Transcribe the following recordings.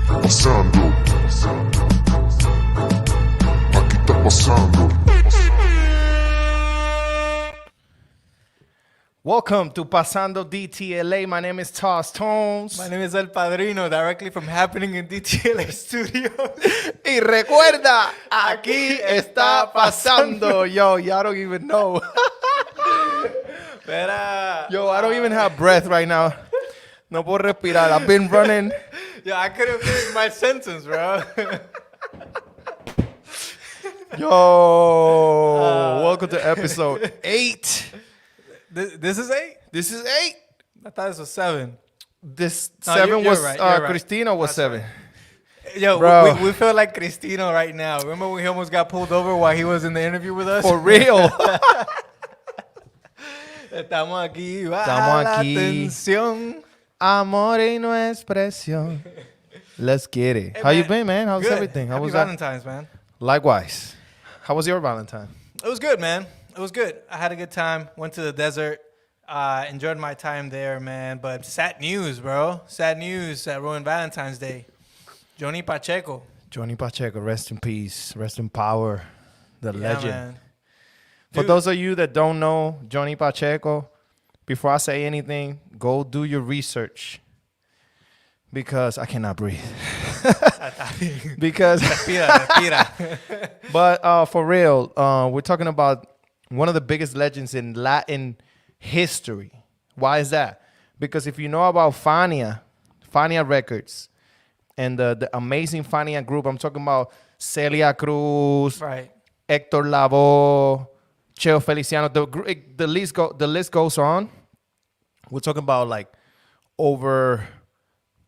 Pasando. Aquí está pasando. Welcome to Pasando DTLA. My name is TossTones. My name is El Padrino, directly from Happening in DTLA Studios. Y recuerda, aquí está pasando. Yo, y'all don't even know. Yo, I don't even have breath right now. No puedo respirar. I've been running. Yo, I couldn't finish my sentence, bro. Yo, welcome to episode 8. This is 8? This is 8. I thought this was 7. This No, 7 you're was right, you're right. Christina was That's 7. Yo, Bro. we feel like Cristino right now. Remember when he almost got pulled over while he was in the interview with us? For real. Estamos aquí. Estamos La aquí. atención. Amor y no expresión. Let's get it. Hey, How you man. been, man? How's Good. everything? How Happy was that? Valentine's, man. Likewise. How was your Valentine? It was good, man. It was good. I had a good time. Went to the desert. Enjoyed my time there, man. But sad news, bro. Sad news that ruined Valentine's Day. Johnny Pacheco. Johnny Pacheco, rest in peace, rest in power, the legend. Man. For Dude. those of you that don't know Johnny Pacheco, before I say anything, go do your research because I cannot breathe. Because, Respira. but for real, we're talking about one of the biggest legends in Latin history. Why is that? Because if you know about Fania Records, and the amazing Fania group, I'm talking about Celia Cruz, Right. Hector Lavoe, Cheo Feliciano. The list goes on. We're talking about like over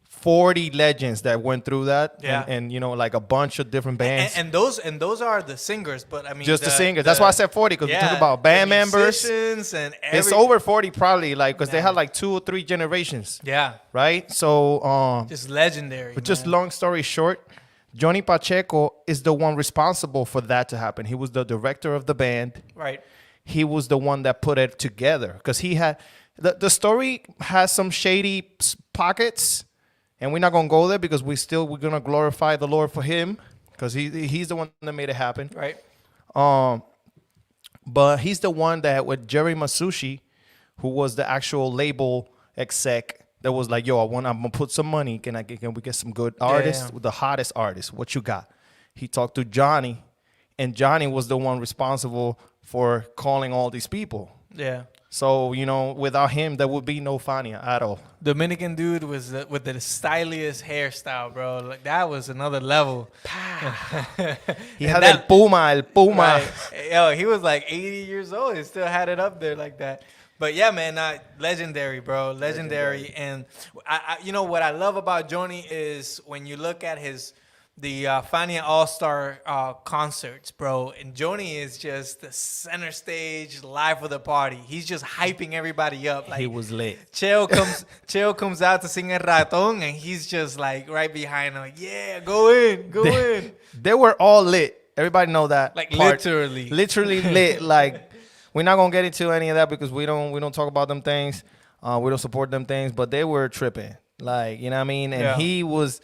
40 legends that went through that, Yeah. and you know, like a bunch of different bands. And those are the singers, but I mean Just the singers. That's why I said 40, because we're talking about the band members. musicians and It's over 40 probably, like, because they Yeah. had like 2 or 3 generations, Yeah, right? So, just legendary. but just man. long story short, Johnny Pacheco is the one responsible for that to happen. He was the director of the band. Right. He was the one that put it together, because he had the story has some shady pockets, and we're not gonna go there because we're gonna glorify the Lord for him, because he's the one that made it happen. Right. But he's the one that with Jerry Masucci, who was the actual label exec, that was like, yo, I'm gonna put some money. Can we get some good artists, Yeah. the hottest artists? What you got? He talked to Johnny, and Johnny was the one responsible for calling all these people. Yeah. So, you know, without him, there would be no Fania at all. Dominican dude was with the styliest hairstyle, bro. Like that was another level. He had el Puma. Right. Yo, he was like 80 years old. He still had it up there like that. But yeah, man, legendary, bro. Legendary. And I you know what I love about Johnny is when you look at the Fania All-Star concerts, bro. And Johnny is just the center stage, live of the party. He's just hyping everybody up. Like He was lit. Cheo comes out to sing El Ratón, and he's just like right behind him. Like, yeah, go in. They were all lit. Everybody know that. Like part. literally. Literally lit. Like, we're not gonna get into any of that because we don't talk about them things. We don't support them things. But they were tripping. Like, you know what I mean? And Yeah. he was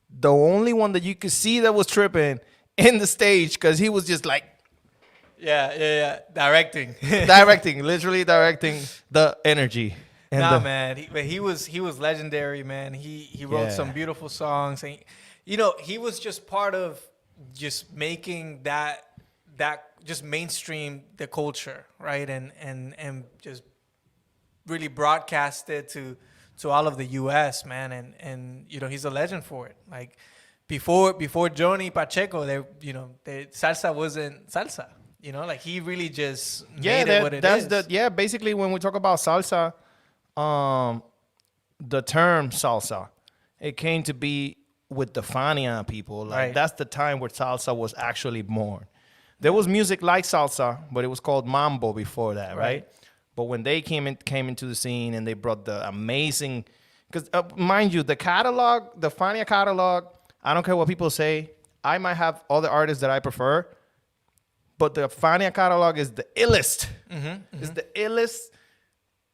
the only one that you could see that was tripping in the stage, because he was just like Directing. literally directing the energy. And Nah, man. He was legendary, man. He wrote Yeah. some beautiful songs, and you know he was just part of just making that just mainstream the culture, right? And just really broadcast it to all of the U.S., man. And you know he's a legend for it. Like before Johnny Pacheco, salsa wasn't salsa. You know, like he really just made it what it is. Basically when we talk about salsa, the term salsa, it came to be with the Fania people. Like Right. that's the time where salsa was actually born. There was music like salsa, but it was called mambo before that, right? But when they came into the scene and they brought the amazing, because mind you, the Fania catalog, I don't care what people say. I might have other artists that I prefer, but the Fania catalog is the illest. It's the illest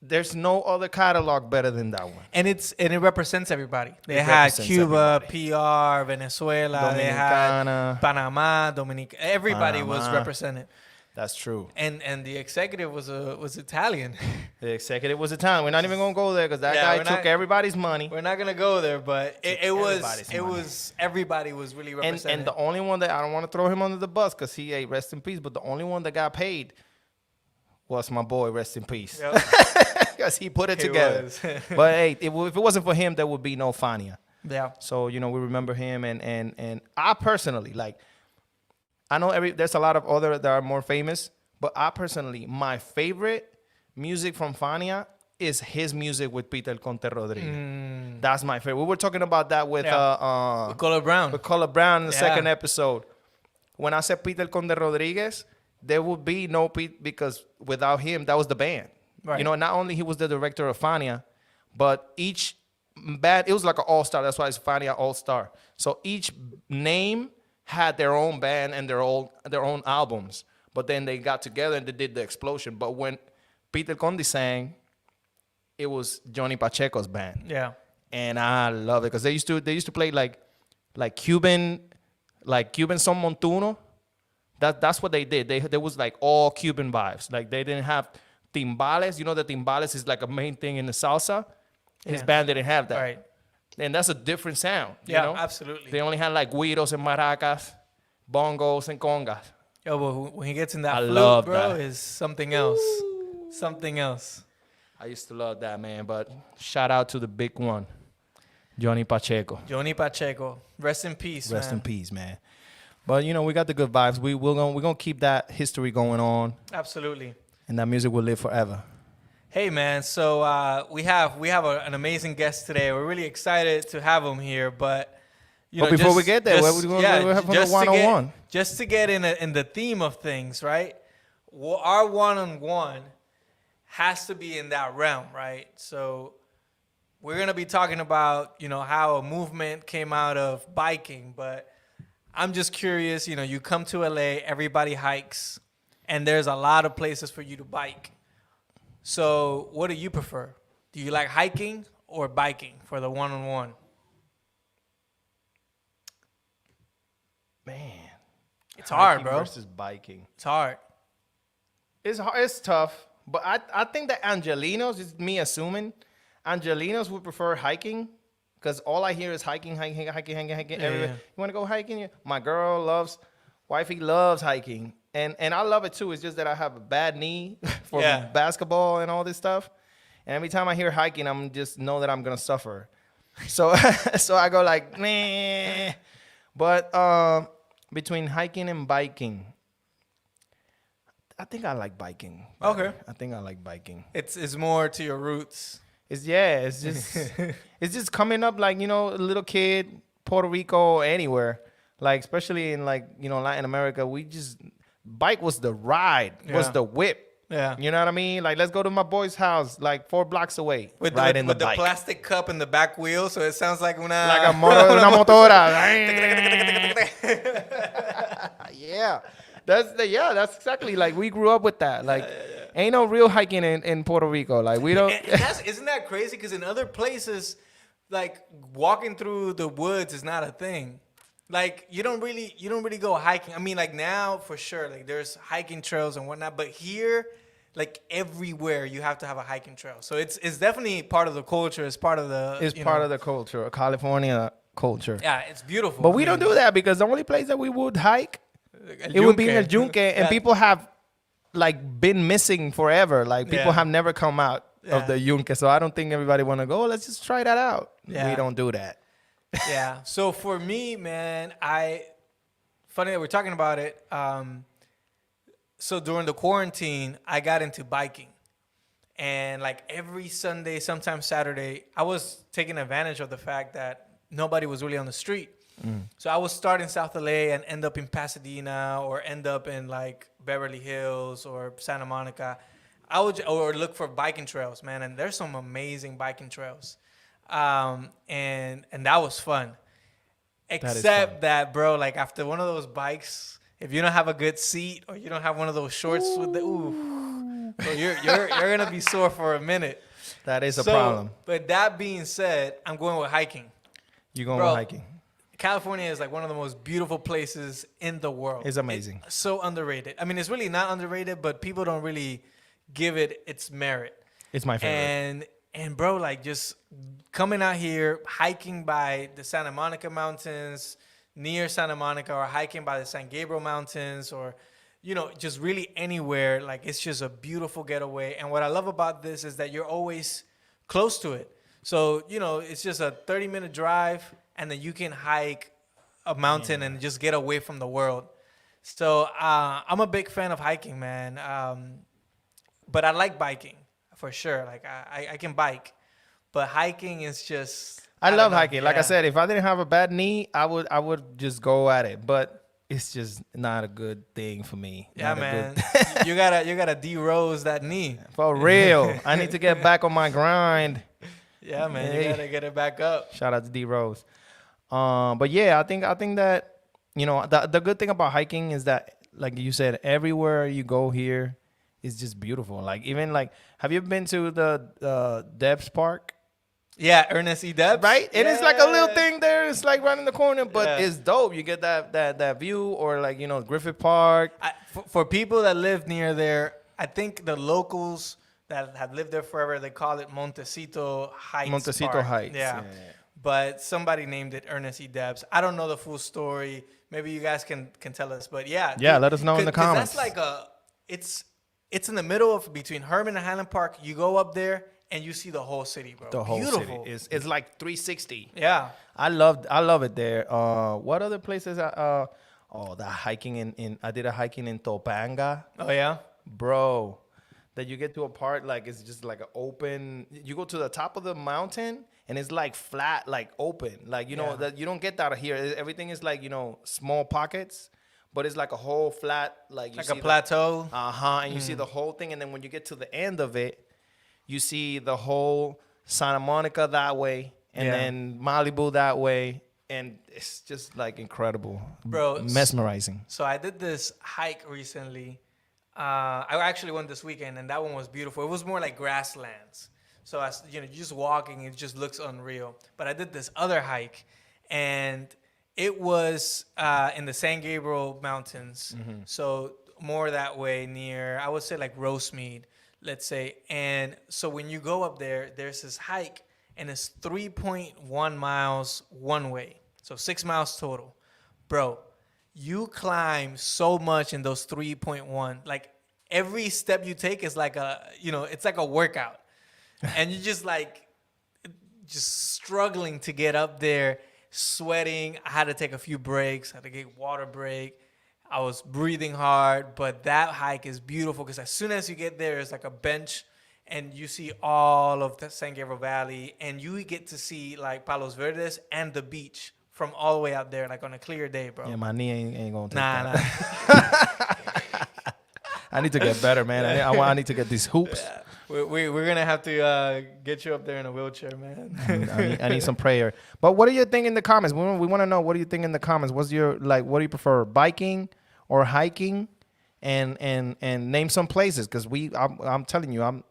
there's no other catalog better than that one. And it represents everybody. They It had represents Cuba, everybody. PR, Venezuela, they had Dominicana. Panama, Dominica. Everybody was Panama. represented. That's true. And the executive was Italian. The executive was Italian. We're not even gonna go there because that Yeah, guy took everybody's money. We're not gonna go there, but everybody's money. everybody was really represented. And the only one that I don't want to throw him under the bus because he ate rest in peace, but the only one that got paid was my boy, rest in peace. Because he put it He together. was. But hey, if it wasn't for him, there would be no Fania. Yeah. So, we remember him. And I personally, like, I know there's a lot of other that are more famous, but I personally, my favorite music from Fania is his music with Peter El Conte Rodriguez. That's my favorite. We were talking about that with With Color Brown. with Color Brown in the Yeah. second episode. When I said Peter El Conte Rodriguez, there would be no Pete because without him, that was the band. Right. Not only he was the director of Fania, but each band, it was like an all-star. That's why it's Fania All-Star. So each name had their own band and their own albums. But then they got together and they did the explosion. But when Peter Conde sang, it was Johnny Pacheco's band. Yeah. And I love it because they used to play like Cuban son montuno. That's what they did. There was like all Cuban vibes. Like they didn't have timbales. The timbales is like a main thing in the salsa. His band didn't have that. Right. And that's a different sound. Yeah, absolutely. They only had like güiros and maracas, bongos and congas. Yo, but when he gets in that I flute, love bro, that. is something else. Something else. I used to love that, man. But shout out to the big one, Johnny Pacheco. Johnny Pacheco. Rest in peace, Rest man. in peace, man. But we got the good vibes. We're gonna keep that history going on, Absolutely. and that music will live forever. Hey, man. So we have an amazing guest today. We're really excited to have him here. But Before we get there, we're gonna have a one-on-one. Just to get in the theme of things, right? Our one-on-one has to be in that realm, right? So we're gonna be talking about how a movement came out of biking, but I'm just curious. You come to LA, everybody hikes, and there's a lot of places for you to bike. So what do you prefer? Do you like hiking or biking for the one-on-one? Man, It's hard, hiking bro. versus biking. It's hard. It's hard. It's tough. But I think that Angelinos, is me assuming, Angelinos would prefer hiking because all I hear is hiking everywhere. yeah. You want to go hiking? My wifey loves hiking. And I love it too. It's just that I have a bad knee for basketball and all this stuff. And every time I hear hiking, I'm just know that I'm going to suffer. So so I go like, meh. But between hiking and biking, I think I like biking. Okay. I think I like biking. It's more to your roots. It's just coming up like, a little kid, Puerto Rico, anywhere. Like, especially in Latin America, bike was the ride, was the whip. Yeah. You know what I mean? Like, let's go to my boy's house, like 4 blocks away. With riding the bike. plastic cup in the back wheel, so it sounds like Like una motora. Yeah. That's exactly like we grew up with that. Like, ain't no real hiking in Puerto Rico. Like, we don't. Isn't that crazy? Because in other places, like walking through the woods is not a thing. Like you don't really go hiking. I mean, like now for sure, like there's hiking trails and whatnot. But here, like everywhere, you have to have a hiking trail. So it's definitely part of the culture. It's part of the. It's part of the culture, California culture. Yeah, it's beautiful. But we don't do that because the only place that we would hike, it would be in El Yunque, and people have like been missing forever. Like people have never come out of the Yunque. So I don't think everybody want to go. Let's just try that out. Yeah. We don't do that. Yeah. So for me, man, funny that we're talking about it. So during the quarantine, I got into biking. And like every Sunday, sometimes Saturday, I was taking advantage of the fact that nobody was really on the street. So I would start in South LA and end up in Pasadena or end up in like Beverly Hills or Santa Monica. Or look for biking trails, man. And there's some amazing biking trails. And that was fun. Except that, bro, like after one of those bikes, if you don't have a good seat or you don't have one of those shorts with the So you're gonna be sore for a minute. That is a problem. But that being said, I'm going with hiking. You're going Bro, with hiking. California is like one of the most beautiful places in the world. It's amazing. It's so underrated. I mean, it's really not underrated, but people don't really give it its merit. It's my favorite. And bro, like just coming out here, hiking by the Santa Monica Mountains, near Santa Monica, or hiking by the San Gabriel Mountains, or just really anywhere. Like it's just a beautiful getaway. And what I love about this is that you're always close to it. So it's just a 30-minute drive. And then you can hike a mountain and just get away from the world. So I'm a big fan of hiking, man. But I like biking for sure. Like I can bike, but hiking is just. I love hiking. Like I said, if I didn't have a bad knee, I would just go at it. But it's just not a good thing for me. Yeah, man. you gotta de-rose that knee. For real. I need to get back on my grind. Yeah, man. Hey. You gotta get it back up. Shout out to D-Rose. But yeah, I think that the good thing about hiking is that, like you said, everywhere you go here is just beautiful. Like even like, have you been to the Debs Park? Yeah, Ernest E. Debs, right? And yeah. It's like a little thing there. It's like right in the corner, but it's dope. You get that view, or like Griffith Park. For people that live near there, I think the locals that have lived there forever, they call it Montecito Heights. Montecito Park. Heights. Yeah. But somebody named it Ernest E. Debs. I don't know the full story. Maybe you guys can tell us. But yeah. Yeah, let us know in the comments. That's like it's in the middle of between Herman and Highland Park. You go up there and you see the whole city, bro. The whole Beautiful. city. It's like 360. Yeah. I love it there. What other places? The hiking in I did a hiking in Topanga. Oh yeah, bro. That you get to a part like it's just like an open. You go to the top of the mountain and it's like flat, like open. Like that you don't get that here. Everything is like small pockets, but it's like a whole flat like a plateau. And you see the whole thing, and then when you get to the end of it, you see the whole Santa Monica that way, and then Malibu that way, and it's just like incredible, bro, mesmerizing. So I did this hike recently. I actually went this weekend, and that one was beautiful. It was more like grasslands. So you're just walking, it just looks unreal. But I did this other hike, and it was in the San Gabriel Mountains. Mm-hmm. So more that way near, I would say like Rosemead, let's say. And so when you go up there, there's this hike, and it's 3.1 miles one way. So 6 miles total. Bro, you climb so much in those 3.1. Like every step you take is like it's like a workout. And you're just struggling to get up there, sweating. I had to take a few breaks. I had to get water break. I was breathing hard, but that hike is beautiful because as soon as you get there, it's like a bench and you see all of the San Gabriel Valley, and you get to see like Palos Verdes and the beach from all the way out there, like on a clear day, bro. Yeah, my knee ain't gonna take that. I need to get better, man. I need to get these hoops. Yeah. We're gonna have to get you up there in a wheelchair, man. I need some prayer. But what do you think in the comments? We want to know, what do you think in the comments? What do you prefer, biking or hiking? And name some places, because I'm telling you, I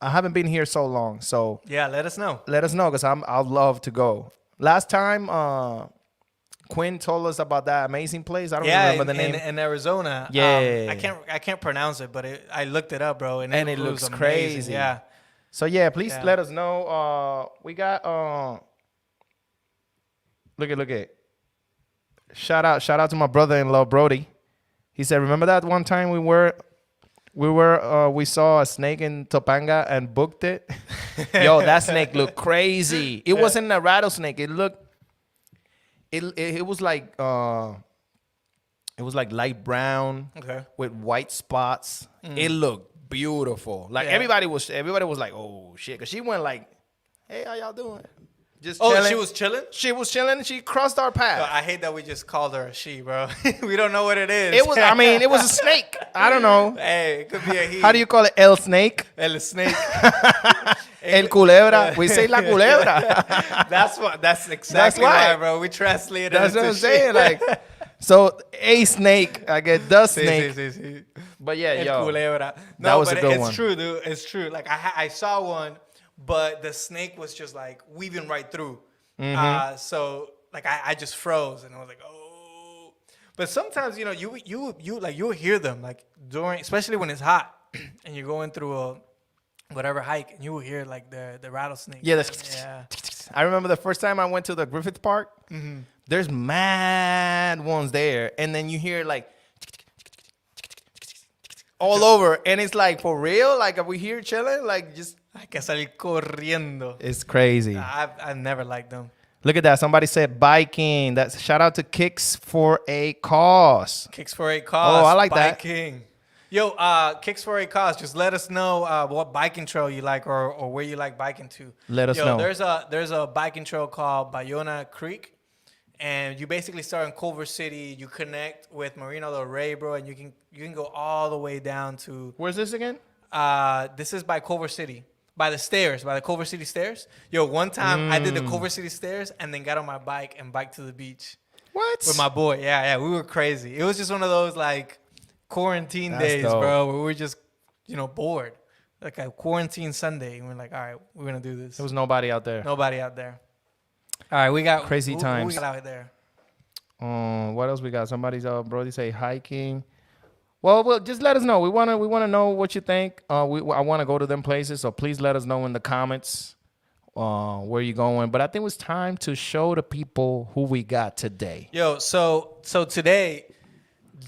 haven't been here so long. So yeah, let us know. Let us know, because I'd love to go. Last time Quinn told us about that amazing place. I don't remember the name. In Arizona. Yeah. I can't pronounce it, but I looked it up, bro, and it looks amazing. crazy. Yeah. So yeah, please let us know. We got look at. Shout out to my brother-in-law Brody. He said, "Remember that one time we saw a snake in Topanga and booked it? Yo, that snake looked crazy. It wasn't a rattlesnake. It looked. It was like light brown with white spots. It looked beautiful. Like everybody was like, oh shit, because she went like, hey, how y'all doing? Just chilling. She was chilling? She was chilling and she crossed our path. I hate that we just called her a she, bro. We don't know what it is. It was a snake. I don't know. Hey, it could be a he. How do you call it? El snake? El snake. El culebra. We say la culebra. That's exactly why, bro. We translate it. That's what I'm saying. Like, So a snake, I get the Sí, snake. sí, sí, sí. But yeah, El yo, culebra. that No, was a but good it's one. true, dude. It's true. Like I saw one, but the snake was just like weaving right through. So like I just froze and I was like, oh. But sometimes you'll hear them like during, especially when it's hot and you're going through a whatever hike and you will hear like the rattlesnake. Yeah, I remember the first time I went to the Griffith Park. There's mad ones there, and then you hear like all over, and it's like for real. Like are we here chilling? Like just Hay que salir corriendo. it's crazy. I've never liked them. Look at that. Somebody said biking. That's shout out to Kicks for a Cause. Kicks for a Cause. Oh, I like that. Biking. Yo, Kicks for a Cause. Just let us know what biking trail you like or where you like biking to. Let us know. There's a biking trail called Bayona Creek. And you basically start in Culver City. You connect with Marina del Rey, bro. And you can go all the way down to... Where's this again? This is by Culver City. By the stairs. By the Culver City stairs. Yo, one time I did the Culver City stairs and then got on my bike and biked to the beach. What? With my boy. Yeah. We were crazy. It was just one of those, like, quarantine That's days, dope. bro. Where we were just, bored. Like a quarantine Sunday. And we're like, all right, we're going to do this. There was nobody out there. Nobody out there. All right, we got... Crazy times. Who we got out there? What else we got? Somebody's Brody say hiking. Well, just let us know. We wanna know what you think. I want to go to them places, so please let us know in the comments where you're going. But I think it was time to show the people who we got today. Yo, so today,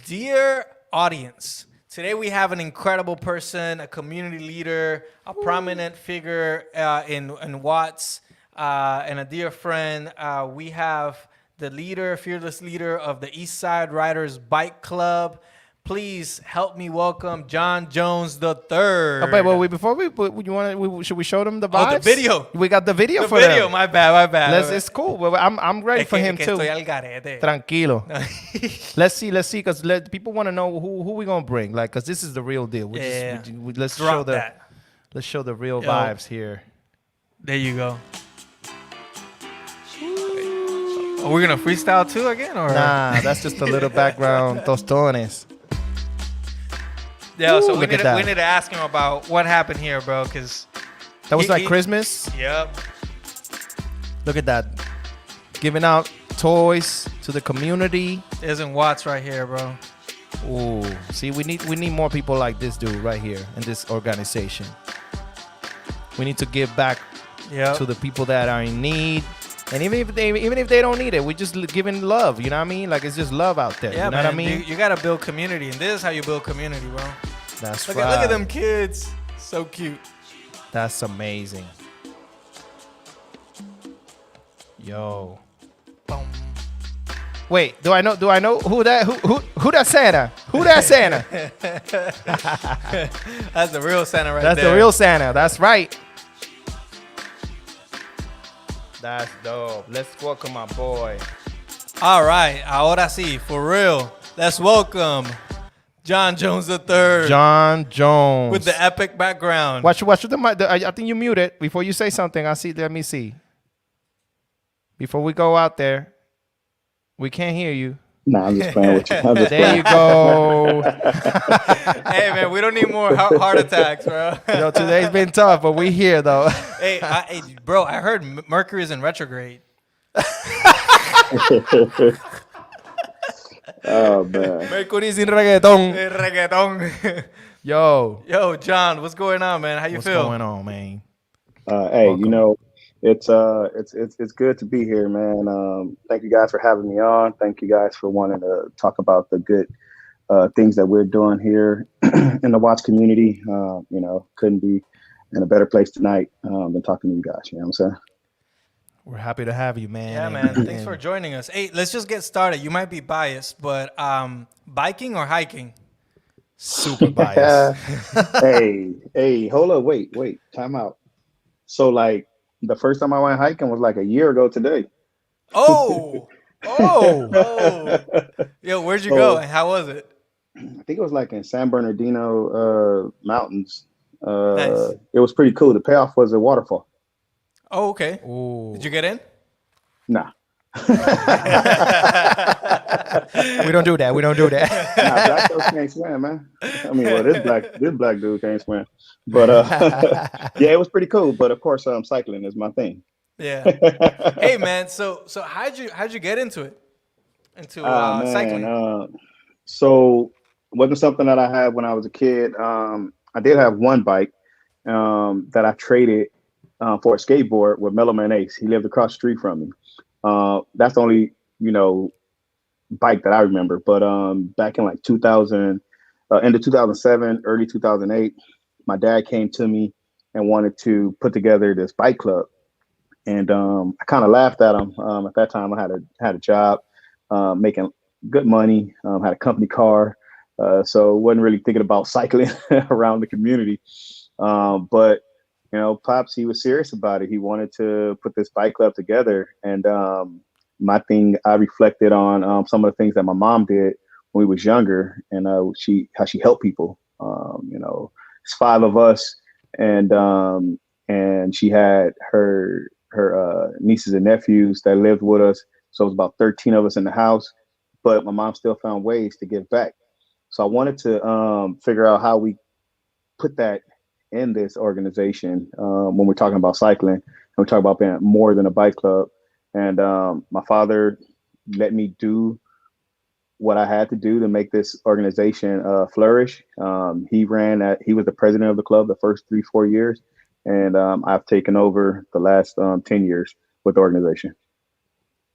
dear audience, today we have an incredible person, a community leader, a prominent figure in Watts, and a dear friend. We have the fearless leader of the East Side Riders Bike Club. Please help me welcome John Jones III. Oh, wait, before should we show them the vibes? Oh, the video. We got the video The for video, them. my bad. It's cool. Well, I'm ready for him too. Estoy al garete. Tranquilo. Let's see, because people want to know who we gonna bring, like, because this is the real deal. Let's Drop that. Let's show the real vibes here. There you go. Are we gonna freestyle too again, or Nah, that's just a little background. TossTones. Yeah, so Ooh, we look at that. need to ask him about what happened here, bro. Cause That was like Christmas. Yep. Look at that, giving out toys to the community. There's in Watts right here, bro. Ooh, see, we need more people like this dude right here in this organization. We need to give back to the people that are in need. And even if they don't need it, we're just giving love. You know what I mean? Like, it's just love out there. Yeah, you know man. what I mean? You gotta build community, and this is how you build community, bro. That's Look right. at them kids, so cute. That's amazing. Yo. Boom. Wait, do I know who that Santa? Who that Santa? That's the real Santa right That's there. the real Santa. That's right. That's dope. Let's welcome my boy. All right, ahora sí, for real. Let's welcome John Jones III. John Jones. With the epic background. Watch the mic. I think you mute it before you say something. Let me see. Before we go out there, we can't hear you. Nah, I'm just playing with you. There you go. Hey, man, we don't need more heart attacks, bro. Yo, today's been tough, but we here, though. Hey, bro, I heard Mercury is in retrograde. Oh, man. Mercury sin reggaeton. Reggaeton. Yo, John, what's going on, man? How you what's feel? going on, man? Hey, Welcome. it's good to be here, man. Thank you guys for having me on. Thank you guys for wanting to talk about the good things that we're doing here in the Watch community. Couldn't be in a better place tonight than talking to you guys. You know what I'm saying? We're happy to have you, man. Yeah, man. Thanks for joining us. Hey, let's just get started. You might be biased, but biking or hiking? Super biased. Hey, hold up, wait, time out. So, like, the first time I went hiking was like a year ago today. Oh. Yo, where'd you go and how was it? I think it was like in San Bernardino mountains. Nice. It was pretty cool. The payoff was a waterfall. Oh, okay. Ooh. Did you get in? Nah. We don't do that. We don't do that. Nah, black folks can't swim, man. I mean, well, this black dude can't swim, but yeah, it was pretty cool. But of course, cycling is my thing. Yeah. Hey, man. So how'd you get into it? Into Man, cycling? So it wasn't something that I had when I was a kid. I did have one bike that I traded for a skateboard with Mellow Man Ace. He lived across the street from me. That's the only, bike that I remember. But back in like 2000, end of 2007, early 2008, my dad came to me and wanted to put together this bike club. And I kind of laughed at him. At that time, I had a job making good money, had a company car. So wasn't really thinking about cycling around the community. But Pops, he was serious about it. He wanted to put this bike club together. And my thing, I reflected on some of the things that my mom did when we was younger, and how she helped people. It's five of us, and she had her nieces and nephews that lived with us. So it was about 13 of us in the house, but my mom still found ways to give back. So I wanted to figure out how we put that in this organization when we're talking about cycling, and we're talking about being more than a bike club. And my father let me do what I had to do to make this organization flourish. He was the president of the club the first 3-4 years. And I've taken over the last 10 years with the organization.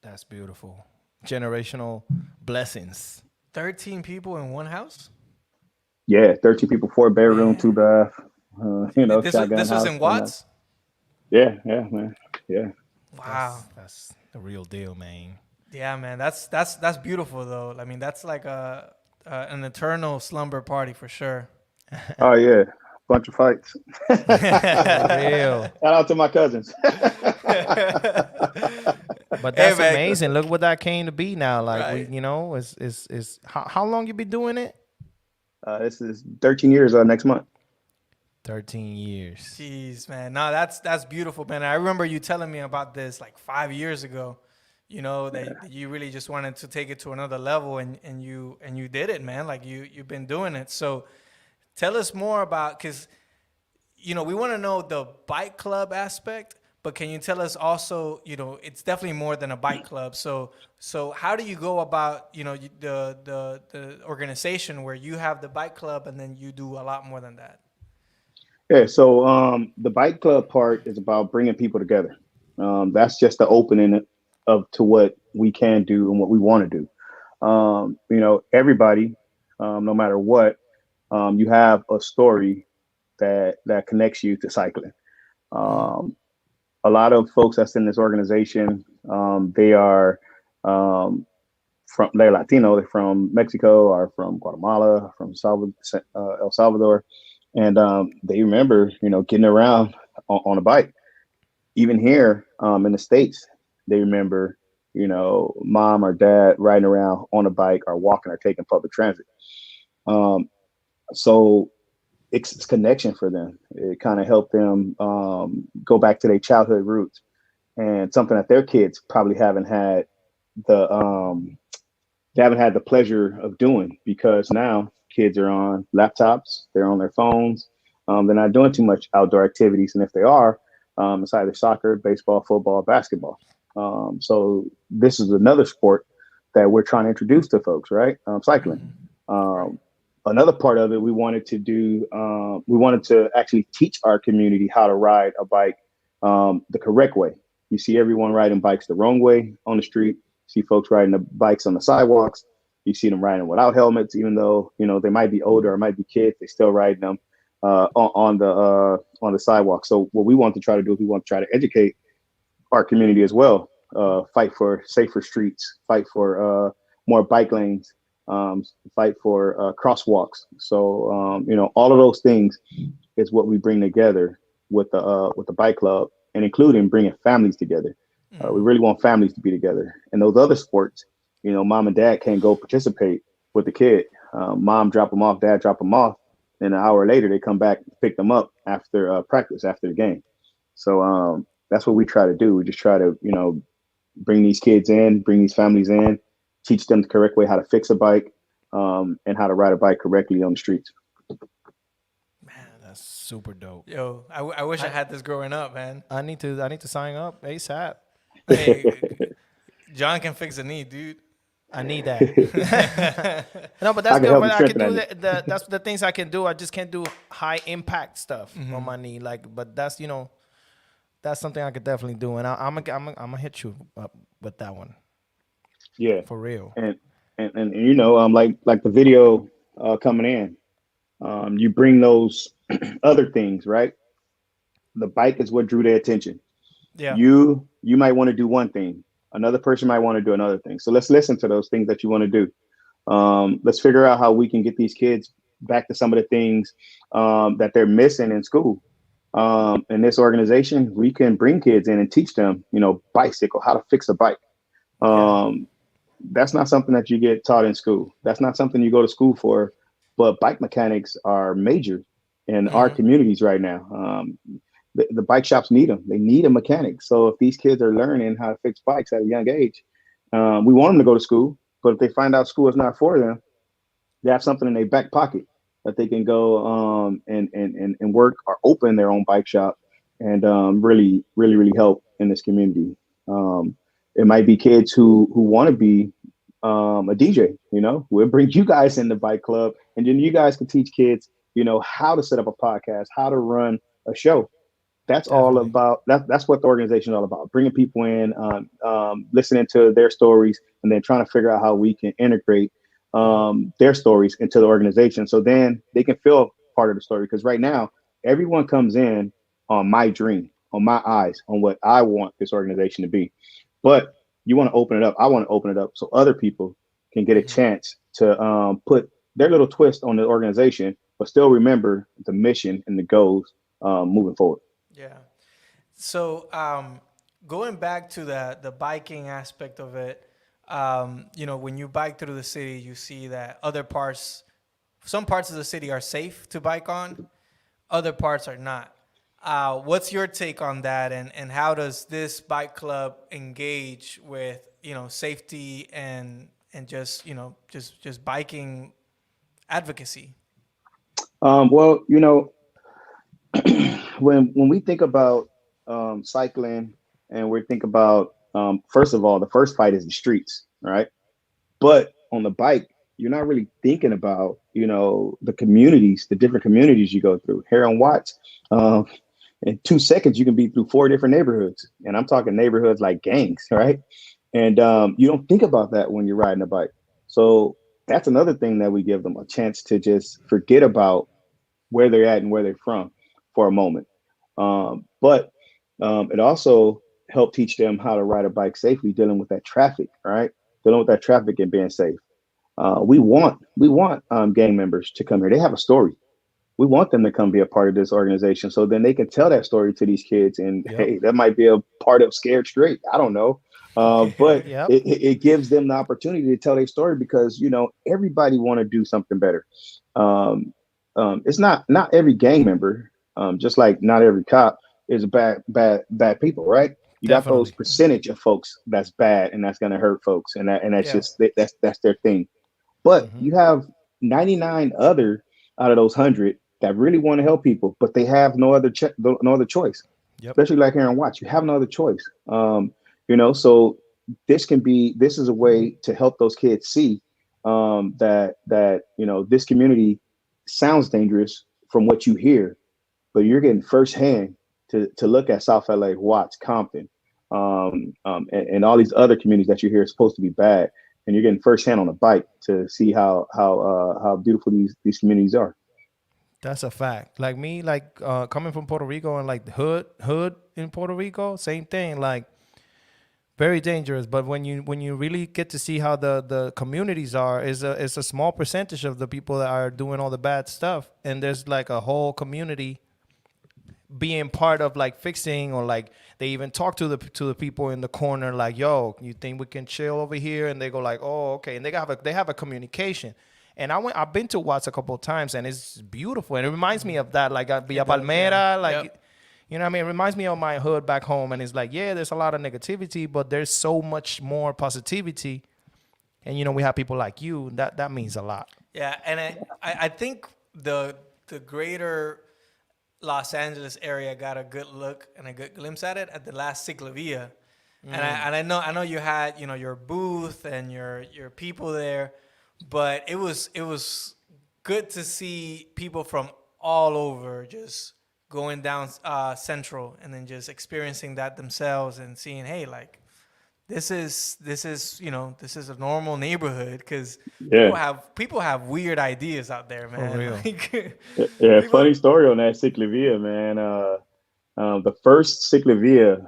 That's beautiful. Generational blessings. 13 people in one house? Yeah, 13 people, 4 bedroom, 2 bath. This was in Watts? Yeah, man. Yeah. Wow. That's the real deal, man. Yeah, man. That's beautiful though. I mean, that's like an eternal slumber party for sure. Oh yeah. Bunch of fights. Real. Shout out to my cousins. But that's man. amazing. Look what that came to be now. Like Right. is how long you been doing it? This is 13 years next month. 13 years. Jeez, man. No, that's beautiful, man. I remember you telling me about this like 5 years ago. That you really just wanted to take it to another level, and you did it, man. Like you've been doing it. So tell us more about, because we want to know the bike club aspect, but can you tell us also, it's definitely more than a bike club. So how do you go about, the organization where you have the bike club and then you do a lot more than that? Yeah, so the bike club part is about bringing people together. That's just the opening to what we can do and what we want to do. Everybody, no matter what, you have a story that connects you to cycling. A lot of folks that's in this organization, they're Latino, they're from Mexico or from Guatemala, from El Salvador. And they remember, getting around on a bike. Even here in the States, they remember, mom or dad riding around on a bike or walking or taking public transit. So it's connection for them. It kind of helped them go back to their childhood roots, and something that their kids probably haven't had the pleasure of doing, because now kids are on laptops, they're on their phones, they're not doing too much outdoor activities, and if they are, it's either soccer, baseball, football, basketball. So this is another sport that we're trying to introduce to folks, right? Cycling. Another part of it, we wanted to actually teach our community how to ride a bike the correct way. You see everyone riding bikes the wrong way on the street. You see folks riding the bikes on the sidewalks. You see them riding without helmets, even though they might be older or might be kids. They still riding them on the sidewalk. So what we want to try to do is we want to try to educate our community as well. Fight for safer streets. Fight for more bike lanes. Fight for crosswalks. So all of those things is what we bring together with the bike club, and including bringing families together. We really want families to be together. And those other sports, mom and dad can't go participate with the kid. Mom drop them off, dad drop them off, and an hour later they come back to pick them up after practice, after the game. So that's what we try to do. We just try to bring these kids in, bring these families in, teach them the correct way how to fix a bike, and how to ride a bike correctly on the streets. That's super dope. Yo, I wish I had this growing up, man. I need to sign up ASAP. Hey, John can fix a knee, dude. I need that. No, but that's I can good. help But you I can strengthen do that. that's the things I can do. I just can't do high impact stuff on my knee. Like, but that's that's something I could definitely do. And I'm gonna hit you up with that one Yeah, for real. and like the video coming in, you bring those other things, right? The bike is what drew their attention. Yeah. You might want to do one thing. Another person might want to do another thing. So let's listen to those things that you want to do. Let's figure out how we can get these kids back to some of the things that they're missing in school. In this organization, we can bring kids in and teach them, bicycle, how to fix a bike. That's not something that you get taught in school. That's not something you go to school for. But bike mechanics are major in our communities right now. The bike shops need them. They need a mechanic. So if these kids are learning how to fix bikes at a young age, we want them to go to school. But if they find out school is not for them, they have something in their back pocket that they can go and work or open their own bike shop and really help in this community. It might be kids who want to be a DJ. We'll bring you guys in the bike club, and then you guys can teach kids, how to set up a podcast, how to run a show. That's all about that's what the organization is all about. Bringing people in, listening to their stories, and then trying to figure out how we can integrate their stories into the organization. So then they can feel part of the story. Because right now, everyone comes in on my dream, on my eyes, on what I want this organization to be. But you want to open it up. I want to open it up so other people can get a chance to put their little twist on the organization, but still remember the mission and the goals moving forward. Yeah. So going back to the biking aspect of it, when you bike through the city, you see that some parts of the city are safe to bike on, other parts are not. What's your take on that, and how does this bike club engage with safety and just biking advocacy? Well, when we think about cycling, and we think about first of all, the first fight is the streets, right? But on the bike, you're not really thinking about the communities, the different communities you go through. Here on Watts, in 2 seconds you can be through 4 different neighborhoods, and I'm talking neighborhoods like gangs, right? And you don't think about that when you're riding a bike. So that's another thing that we give them a chance to just forget about where they're at and where they're from for a moment. But it also helped teach them how to ride a bike safely, dealing with that traffic, right? Dealing with that traffic and being safe. We want gang members to come here. They have a story. We want them to come be a part of this organization, so then they can tell that story to these kids. And hey, that might be a part of Scared Straight. I don't know. But it gives them the opportunity to tell their story, because everybody want to do something better. It's not every gang member, just like not every cop is bad people, right? You got those percentage of folks that's bad and that's gonna hurt folks, and that's just that's their thing. But you have 99 other out of those 100 that really want to help people, but they have no other choice. Especially like Aaron Watts, you have no other choice. So this is a way to help those kids see that this community sounds dangerous from what you hear, but you're getting firsthand to look at South LA, Watts, Compton, and all these other communities that you hear are supposed to be bad, and you're getting firsthand on a bike to see how beautiful these communities are. That's a fact. Like me, coming from Puerto Rico, and like the hood in Puerto Rico, same thing. Like very dangerous. But when you really get to see how the communities are, is a small percentage of the people that are doing all the bad stuff, and there's like a whole community being part of like fixing, or like they even talk to the people in the corner, like, yo, you think we can chill over here? And they go like, oh, okay. And they have a communication. And I've been to Watts a couple of times, and it's beautiful. And it reminds me of that, like Villa Palmera, like, you know what I mean? It reminds me of my hood back home. And it's like, yeah, there's a lot of negativity, but there's so much more positivity And we have people like you. That means a lot. Yeah, and I think the greater Los Angeles area got a good look and a good glimpse at it at the last Ciclovia. And I know you had your booth and your people there, but it was good to see people from all over just going down Central and then just experiencing that themselves and seeing, hey, like this is a normal neighborhood, because people have weird ideas out there, man. For real. Yeah, funny story on that Ciclovia, man. The first Ciclovia,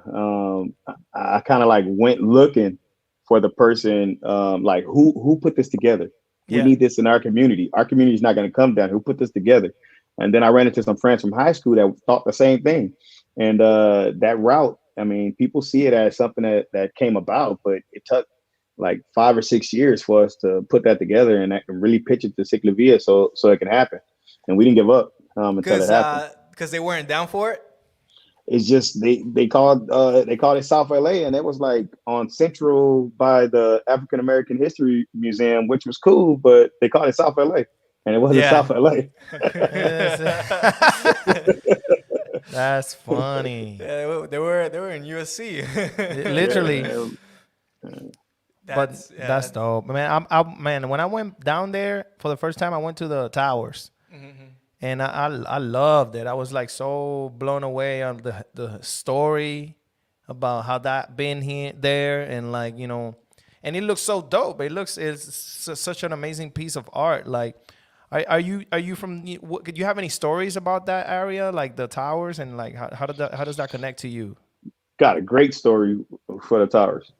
I kind of like went looking for the person, like who put this together. We need this in our community. Our community is not going to come down. Who put this together? And then I ran into some friends from high school that thought the same thing. And that route, I mean, people see it as something that came about, but it took like 5 or 6 years for us to put that together and really pitch it to Ciclovia so it can happen. And we didn't give up until it happened. Because they weren't down for it. It's just they called it South LA, and it was like on Central by the African American History Museum, which was cool, but they called it South LA, and it wasn't South LA. That's funny. Yeah, they were in USC. Literally. That's dope, man. Man, when I went down there for the first time, I went to the towers. Mm-hmm. And I loved it. I was like so blown away on the story about how that been there, and like and it looks so dope. It's such an amazing piece of art. Like, are you from? Could you have any stories about that area, like the towers, and like how does that connect to you? Got a great story for the towers.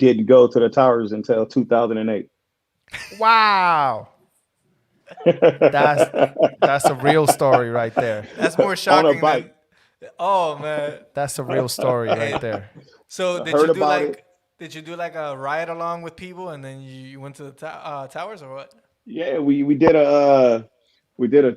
Didn't go to the towers until 2008. Wow. That's a real story right there. That's more shocking. On a bike. Oh man, that's a real story right there. So did you do like a ride along with people, and then you went to the towers, or what? Yeah, we did a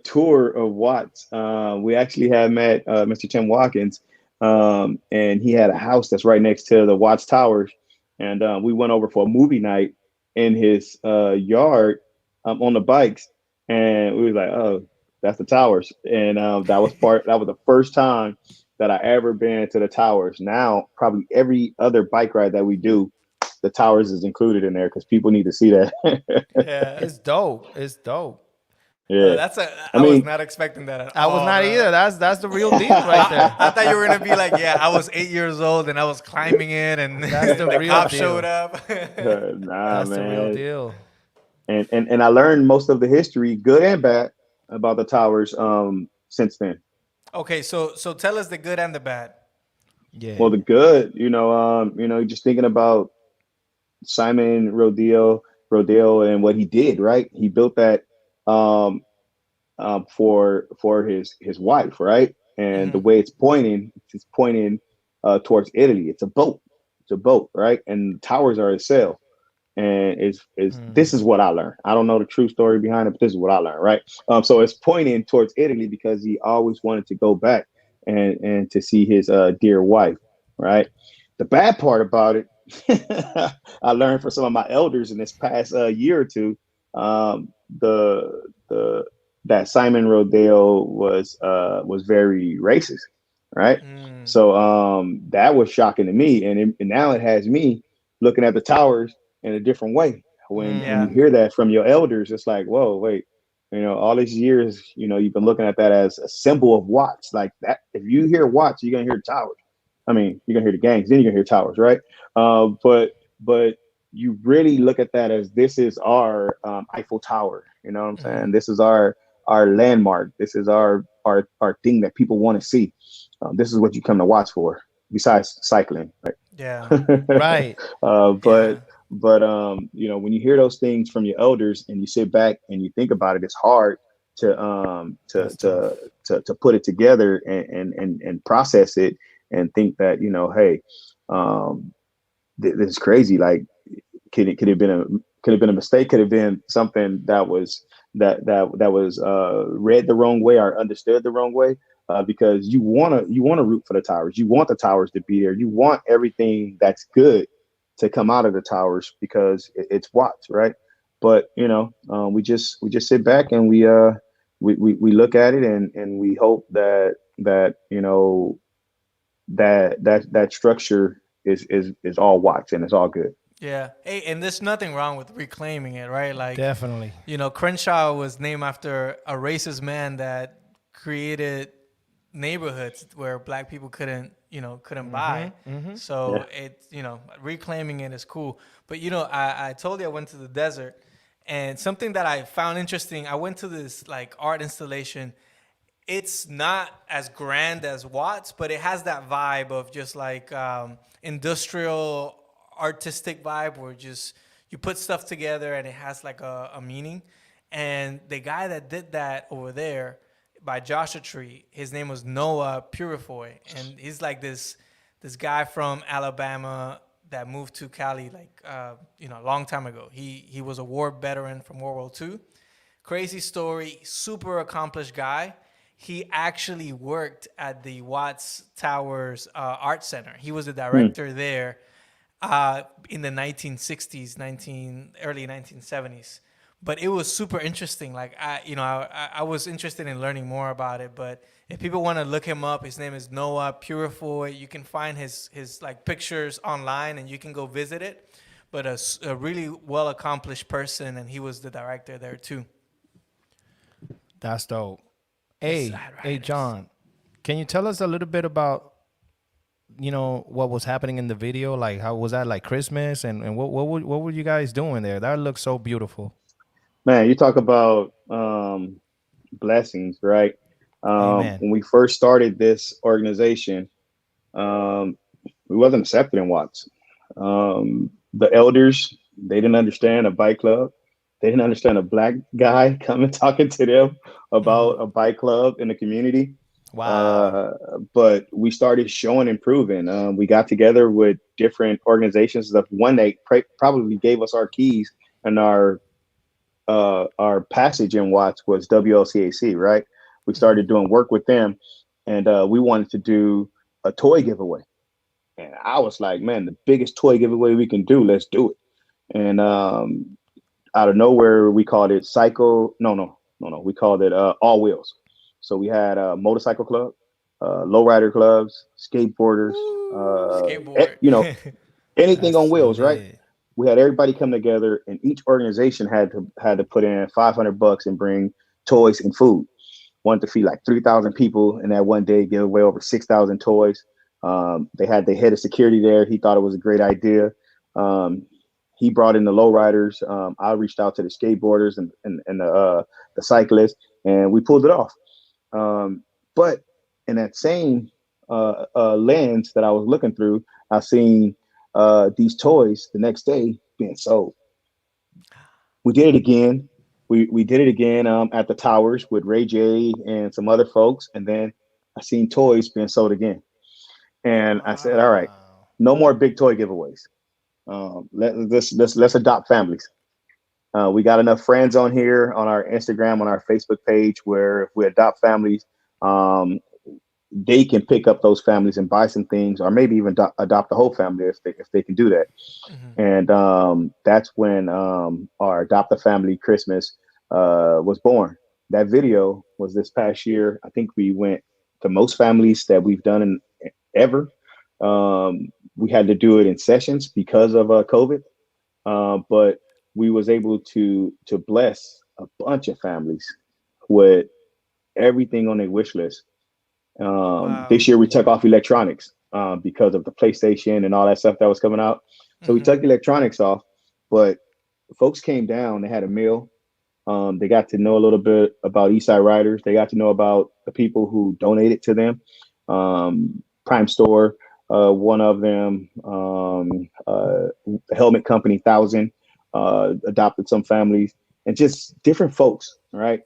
tour of Watts. We actually had met Mr. Tim Watkins, and he had a house that's right next to the Watts Towers, and we went over for a movie night in his yard on the bikes. And we was like, oh, that's the towers. And that was the first time that I ever been to the towers. Now, probably every other bike ride that we do, the towers is included in there because people need to see that. Yeah, it's dope. Yeah, I was not expecting that at all. I was not either. That's the real deal right there. I thought you were gonna be like, yeah, I was 8 years old and I was climbing it, and that's the real cop deal. showed up. Nah, that's man. the real deal. And I learned most of the history, good and bad, about the towers since then. Okay, so tell us the good and the bad. Yeah. Well, the good, just thinking about Simon Rodeo and what he did, right? He built that for his wife, right? And the way it's pointing towards Italy. It's a boat, right? And the towers are a sail. And this is what I learned. I don't know the true story behind it, but this is what I learned, right? So it's pointing towards Italy because he always wanted to go back and to see his dear wife, right? The bad part about it, I learned from some of my elders in this past year or two, that Simon Rodeo was very racist, right? So that was shocking to me, and now it has me looking at the towers in a different way. When you hear that from your elders, it's like, whoa, wait, all these years, you've been looking at that as a symbol of Watts. Like that, if you hear Watts, you're gonna hear towers. I mean, you're gonna hear the gangs, then you're gonna hear towers, right? But you really look at that as this is our Eiffel Tower. You know what I'm saying? This is our landmark. This is our thing that people want to see. This is what you come to watch for, besides cycling, right? Yeah, right. But when you hear those things from your elders and you sit back and you think about it, it's hard to put it together and process it and think that, hey, this is crazy. Like, could it have been a mistake? Could have been something that was read the wrong way or understood the wrong way. Because you wanna root for the towers. You want the towers to be there. You want everything that's good to come out of the towers because it's watts, right? But we just sit back and we look at it and we hope that that structure is all watts and it's all good. Yeah. Hey, and there's nothing wrong with reclaiming it, right? Like, Definitely. Crenshaw was named after a racist man that created neighborhoods where black people couldn't buy. So it's, reclaiming it is cool. But, I told you I went to the desert, and something that I found interesting, I went to this like art installation. It's not as grand as Watts, but it has that vibe of just like industrial artistic vibe where just you put stuff together and it has like a meaning. And the guy that did that over there by Joshua Tree, his name was Noah Purifoy, and he's like this guy from Alabama that moved to Cali like a long time ago. He was a war veteran from World War II. Crazy story, super accomplished guy. He actually worked at the Watts Towers Art Center. He was the director there in the 1960s, early 1970s. But it was super interesting. Like I was interested in learning more about it. But if people want to look him up, his name is Noah Purifoy. You can find his like pictures online and you can go visit it. But a really well accomplished person, and he was the director there too. That's dope. Hey, John, can you tell us a little bit about what was happening in the video? Like, how was that, like Christmas, and what were you guys doing there? That looks so beautiful. Man, you talk about blessings, right? When we first started this organization, we wasn't accepted in Watts. The elders, they didn't understand a bike club. They didn't understand a black guy coming talking to them about a bike club in the community. Wow. But we started showing and proving. We got together with different organizations. The one they probably gave us our keys and our passage in Watts was WLCAC, right? We started doing work with them, and we wanted to do a toy giveaway. And I was like, man, the biggest toy giveaway we can do, let's do it. And out of nowhere, we called it we called it All Wheels. So we had a motorcycle club, lowrider clubs, skateboarders, anything on wheels, right? We had everybody come together, and each organization had to put in $500 and bring toys and food. Wanted to feed like 3,000 people, and that one day give away over 6,000 toys. They had the head of security there. He thought it was a great idea. He brought in the lowriders. I reached out to the skateboarders and the cyclists, and we pulled it off. But in that same lens that I was looking through, I seen these toys the next day being sold. We did it again. We did it again at the towers with Ray J and some other folks, and then I seen toys being sold again. And I said, all right, no more big toy giveaways. Let's adopt families. We got enough friends on here, on our Instagram, on our Facebook page, where if we adopt families, they can pick up those families and buy some things, or maybe even adopt the whole family if they can do that. And that's when our Adopt a Family Christmas was born. That video was this past year. I think we went the most families that we've done ever. We had to do it in sessions because of COVID, but we was able to bless a bunch of families with everything on their wish list. This year we took off electronics because of the PlayStation and all that stuff that was coming out. So we took electronics off, but folks came down, they had a meal. They got to know a little bit about Eastside Riders. They got to know about the people who donated to them. Prime Store, one of them, the Helmet Company, 1,000, adopted some families, and just different folks, right?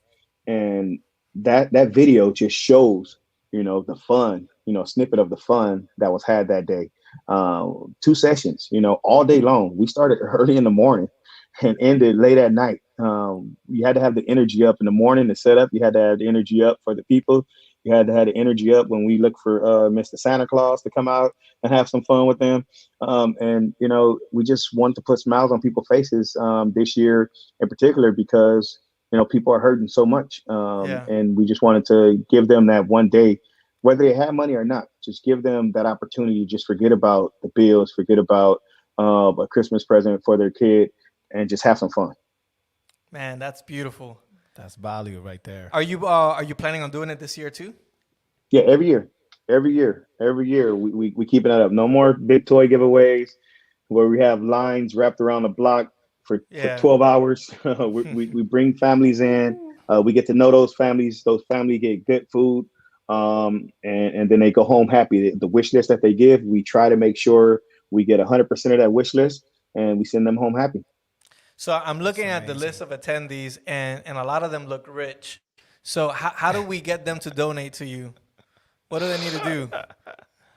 And that video just shows, the fun, snippet of the fun that was had that day. 2 sessions, all day long. We started early in the morning and ended late at night. You had to have the energy up in the morning to set up. You had to have the energy up for the people. You had to have the energy up when we look for Mr. Santa Claus to come out and have some fun with them. And you know, we just want to put smiles on people's faces this year in particular because you know people are hurting so much, Yeah. and we just wanted to give them that one day, whether they have money or not. Just give them that opportunity. Just forget about the bills, forget about a Christmas present for their kid, and just have some fun. Man, that's beautiful. That's value right there. Are you planning on doing it this year too? Yeah, every year, we keeping that up. No more big toy giveaways where we have lines wrapped around the block for Yeah. 12 hours. We bring families in. We get to know those families. Those families get good food, and then they go home happy. The wish list that they give, we try to make sure we get 100% of that wish list, and we send them home happy. So I'm looking at the amazing. list of attendees, and a lot of them look rich. So how do we get them to donate to you? What do they need to do?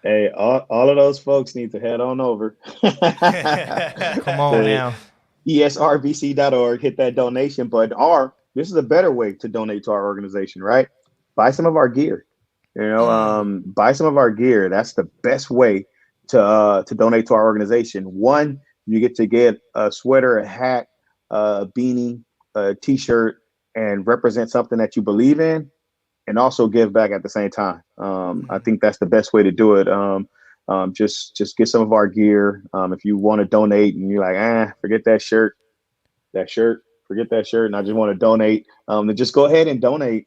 Hey, all of those folks need to head on over Come on to now. esrvc.org, hit that donation button. Or this is a better way to donate to our organization, right? Buy some of our gear. You know, buy some of our gear. That's the best way to donate to our organization. One, you get to get a sweater, a hat, a beanie, a t-shirt, and represent something that you believe in, and also give back at the same time. I think that's the best way to do it. Just get some of our gear. If you want to donate and you're like, forget that shirt, forget that shirt, and I just want to donate, then just go ahead and donate,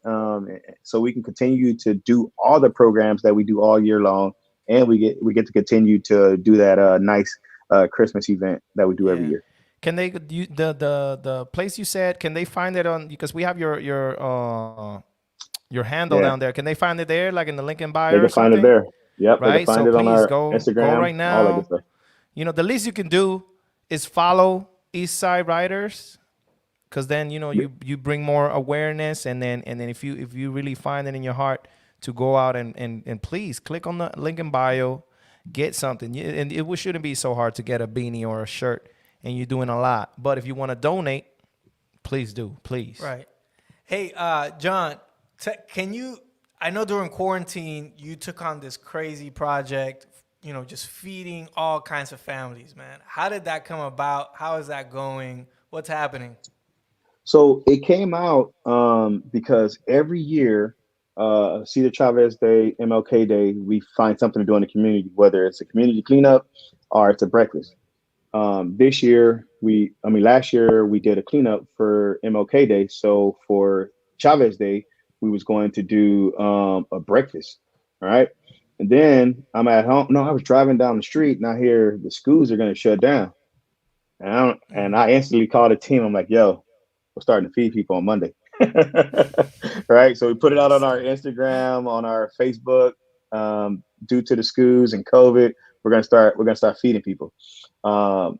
so we can continue to do all the programs that we do all year long, and we get to continue to do that nice Christmas event that we do every Yeah. year. Can they the place you said? Can they find it on? Because we have your handle Yeah, down there. Can they find it there, like in the link in they bio or can find it something? there. Yep, they can Right. So find it on please our go Instagram, right all that good now. stuff. You know, the least you can do is follow East Side Riders, because then you know you bring more awareness, and then if you really find it in your heart to go out and please click on the link in bio, get something. And it shouldn't be so hard to get a beanie or a shirt, and you're doing a lot. But if you want to donate, please do, please. Right. Hey, John, can you? I know during quarantine you took on this crazy project, you know, just feeding all kinds of families, man. How did that come about? How is that going? What's happening? So it came out because every year, Cesar Chavez Day, MLK Day, we find something to do in the community, whether it's a community cleanup or it's a breakfast. This year, last year we did a cleanup for MLK Day. So for Chavez Day, we was going to do a breakfast. All right. And then I'm at home. No, I was driving down the street and I hear the schools are going to shut down. And I instantly called the team. I'm like, yo, we're starting to feed people on Monday. Right. So we put it out on our Instagram, on our Facebook. Due to the schools and COVID, we're gonna start feeding people. Um,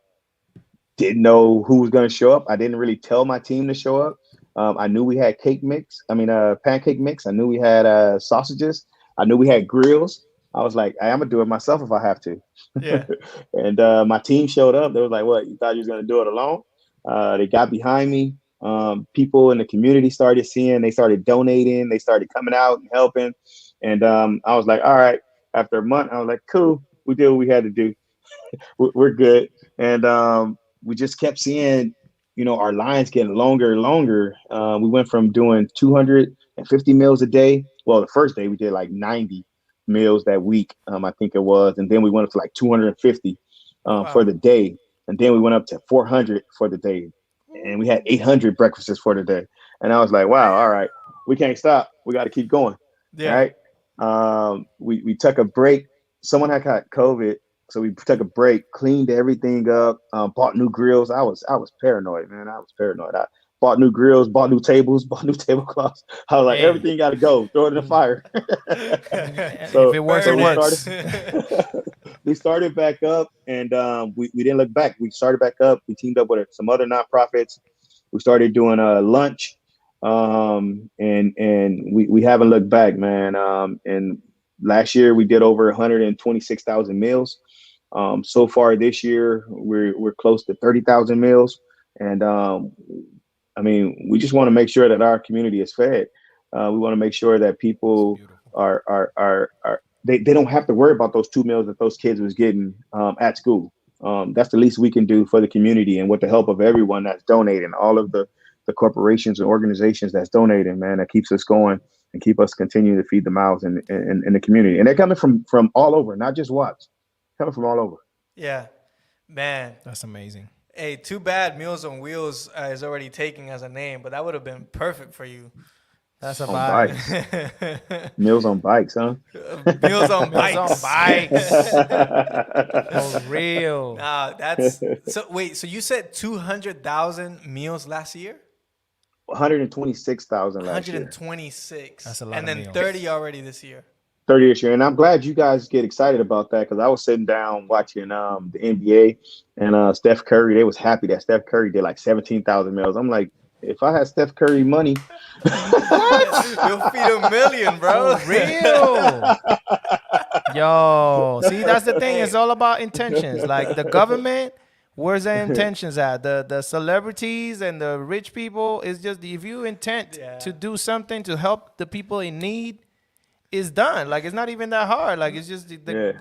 didn't know who was gonna show up. I didn't really tell my team to show up. I knew we had pancake mix. I knew we had sausages. I knew we had grills. I was like, I'm gonna do it myself if I have to. Yeah. And my team showed up. They was like, "What? You thought you was gonna do it alone?" They got behind me. People in the community started seeing. They started donating. They started coming out and helping. And I was like, "All right." After a month, I was like, "Cool. We did what we had to do. We're good." And we just kept seeing, our lines getting longer and longer. We went from doing 250 meals a day. Well, the first day we did like 90 meals that week, I think it was, and then we went up to like 250 for Wow. the day, and then we went up to 400 for the day, and we had 800 breakfasts for the day. And I was like, wow, all right, we can't stop. We got to keep going. All Yeah. right. We took a break. Someone had got COVID, so we took a break, cleaned everything up, bought new grills. I was paranoid, man. I was paranoid. I bought new grills, bought new tables, bought new tablecloths. I was like, Hey, everything got to go. Throw it in the fire. if so it works, so it Burn we it. started works. we started back up, and we didn't look back. We started back up. We teamed up with some other nonprofits. We started doing a lunch, and we haven't looked back, man. And last year we did over 126,000 meals. So far this year we're close to 30,000 meals, and we just want to make sure that our community is fed. We want to make sure that It's people beautiful. they don't have to worry about those 2 meals that those kids was getting at school. That's the least we can do for the community, and with the help of everyone that's donating, all of the corporations and organizations that's donating, man, that keeps us going and keep us continuing to feed the mouths in the community. And they're coming from all over, not just Watts, coming from all over. Yeah, man. That's amazing. Hey, too bad Meals on Wheels is already taken as a name, but that would have been perfect for you. That's a On vibe. bikes. Meals on bikes, huh? Meals on Meals bikes. on bikes. For real. Nah, that's so. Wait, so you said 200,000 meals last year? 126,000 last year. 126. That's a lot and of then meals. 30 already this year. 30 this year. And I'm glad you guys get excited about that, because I was sitting down watching the NBA, and Steph Curry, they was happy that Steph Curry did like 17,000 meals. I'm like, if I had Steph Curry money, You'll feed a million, bro. For real. Yo, see, that's the thing. It's all about intentions. Like the government, where's their intentions at? The celebrities and the rich people, is just, if you intend to do something to help the people in need, it's done. Like, it's not even that hard. Like, it's just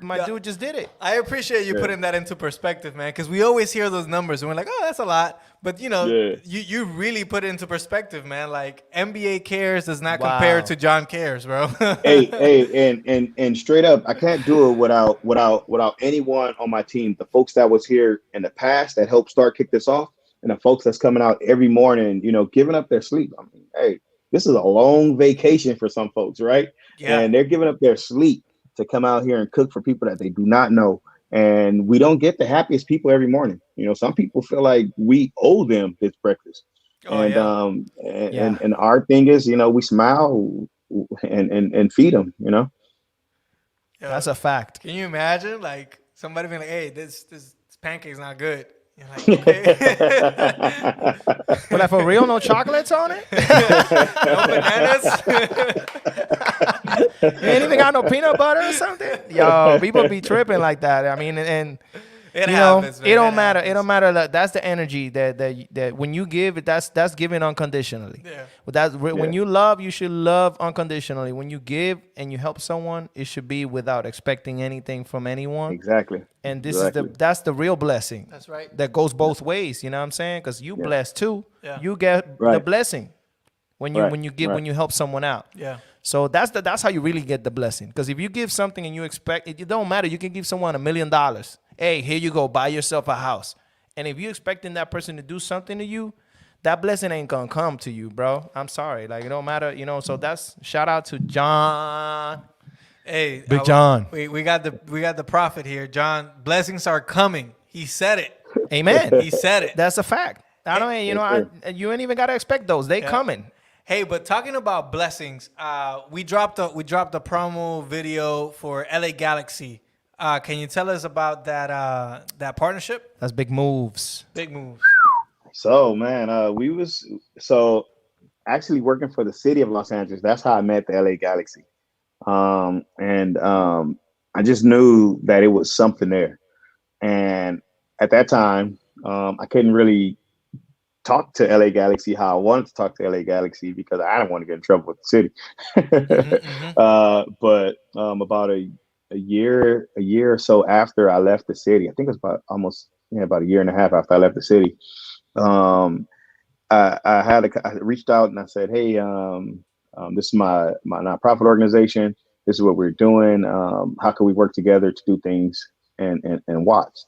my dude just did it. I appreciate you putting that into perspective, man, because we always hear those numbers and we're like, oh, that's a lot. But, you know, you really put it into perspective, man. Like, NBA cares does not compare to John cares, bro. hey, and straight up, I can't do it without anyone on my team. The folks that was here in the past that helped kick this off, and the folks that's coming out every morning, you know, giving up their sleep. I mean, hey, this is a long vacation for some folks, right? Yeah. And they're giving up their sleep to come out here and cook for people that they do not know. And we don't get the happiest people every morning. You know, some people feel like we owe them this breakfast. And our thing is, you know, we smile and feed them, you know. Yo, that's a fact. Can you imagine, like, somebody being like, hey, this pancake's not good. You're like, okay. But like, for real, no chocolates on it? No bananas? You ain't even got no peanut butter or something? Yo, people be tripping like that. I mean, and it you happens, know, man. it don't matter. It don't matter. That's the energy that when you give, that's giving unconditionally. Yeah. When you love, you should love unconditionally. When you give and you help someone, it should be without expecting anything from anyone. Exactly. And that's the real blessing. That's right. That goes both ways. You know what I'm saying? Because you bless too. Yeah. You get the blessing when you give, when you help someone out. Yeah. So that's how you really get the blessing. Because if you give something and you expect it, don't matter. You can give someone $1 million. Hey, here you go, buy yourself a house. And if you're expecting that person to do something to you, that blessing ain't gonna come to you, bro. I'm sorry. Like, it don't matter, you know. So that's shout out to John. Hey, Big John. We got the prophet here. John, blessings are coming. He said it. Amen. He said it. That's a fact. I don't, you know, you ain't even gotta expect those. They coming. Hey, but talking about blessings, we dropped a promo video for LA Galaxy. Can you tell us about that partnership? That's big moves. Big moves. So, man, we was actually working for the city of Los Angeles. That's how I met the LA Galaxy. I just knew that it was something there. And at that time, I couldn't really talk to LA Galaxy how I wanted to talk to LA Galaxy because I didn't want to get in trouble with the city. But about a year or so after I left the city, I think it was about a year and a half after I left the city, I reached out and I said, hey, this is my nonprofit organization. This is what we're doing. How can we work together to do things and watch?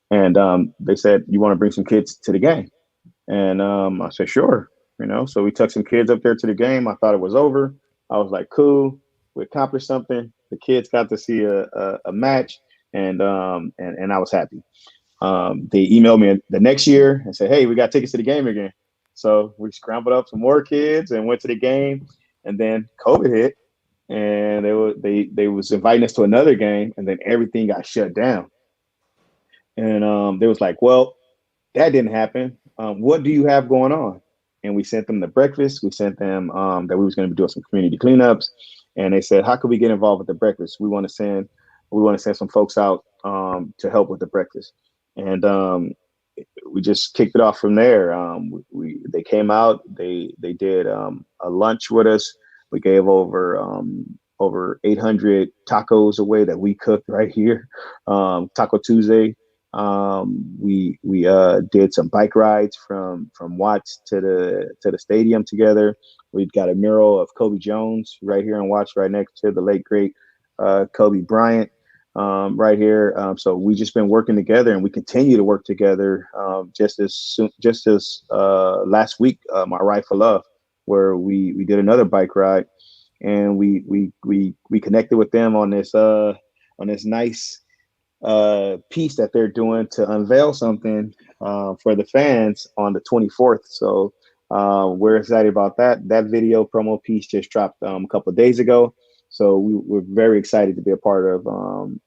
And they said, you want to bring some kids to the game? And I said, sure. You know, so we took some kids up there to the game. I thought it was over. I was like, cool, we accomplished something. The kids got to see a match, and I was happy. They emailed me the next year and said, hey, we got tickets to the game again. So we scrambled up some more kids and went to the game. And then COVID hit, and they was inviting us to another game, and then everything got shut down. And they was like, well, that didn't happen. What do you have going on? And we sent them the breakfast. We sent them that we was going to be doing some community cleanups. And they said, how can we get involved with the breakfast? We want to send some folks out to help with the breakfast. And we just kicked it off from there. They came out, they did a lunch with us. We gave over over 800 tacos away that we cooked right here. Taco Tuesday. We did some bike rides from Watts to the stadium together. We've got a mural of Kobe Jones right here in Watts, right next to the late great Kobe Bryant, right here. So we just been working together, and we continue to work together. Just as last week, my Ride for Love, where we did another bike ride, and we connected with them on this nice piece that they're doing to unveil something for the fans on the 24th. So we're excited about that. That video promo piece just dropped a couple of days ago. So we're very excited to be a part of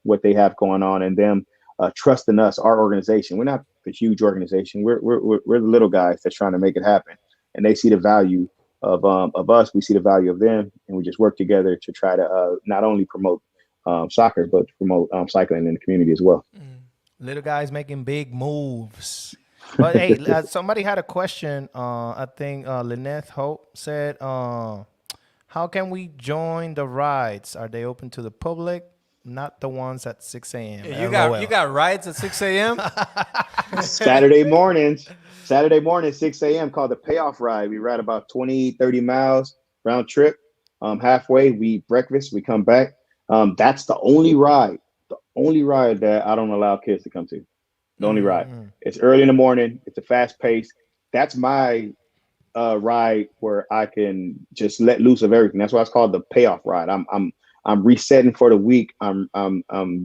what they have going on, and them trusting us, our organization. We're not the huge organization. We're the little guys that's trying to make it happen, and they see the value of us. We see the value of them, and we just work together to try to not only promote soccer, but promote cycling in the community as well. Little guys making big moves. But hey, somebody had a question. I think Lynette Hope said, how can we join the rides? Are they open to the public? Not the ones at 6 a.m. You got rides at 6 a.m.? Saturday morning, 6 a.m. called the Payoff Ride. We ride about 20, 30 miles round trip. Halfway, we eat breakfast. We come back. That's the only ride that I don't allow kids to come to. The only ride. It's early in the morning. It's a fast pace. That's my ride where I can just let loose of everything. That's why it's called the Payoff Ride. I'm resetting for the week. I'm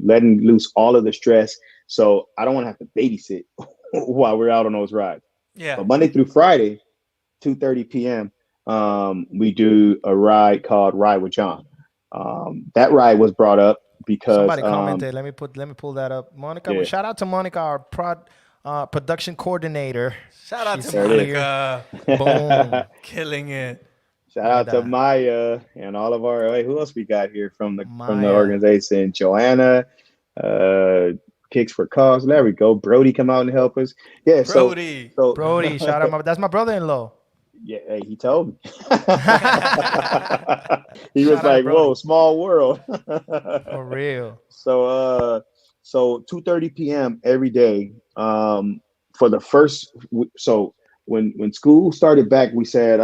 letting loose all of the stress, so I don't want to have to babysit while we're out on those rides. Yeah. But Monday through Friday, 2:30 p.m. We do a ride called Ride with John. That ride was brought up because somebody commented. Let me pull that up. Monica, yeah. Shout out to Monica, our production coordinator. Shout out She's to Monica. Boom. Killing it. Shout out to Maya and all of our. Who else we got here from the organization? Joanna, Kicks for Cause. There we go. Brody come out and help us. Yeah, Brody. So Brody, shout out. That's my brother-in-law. Yeah, hey, he told me. He was like, "Whoa, small world." For real. So 2:30 p.m. every day. For the first, so when school started back, we said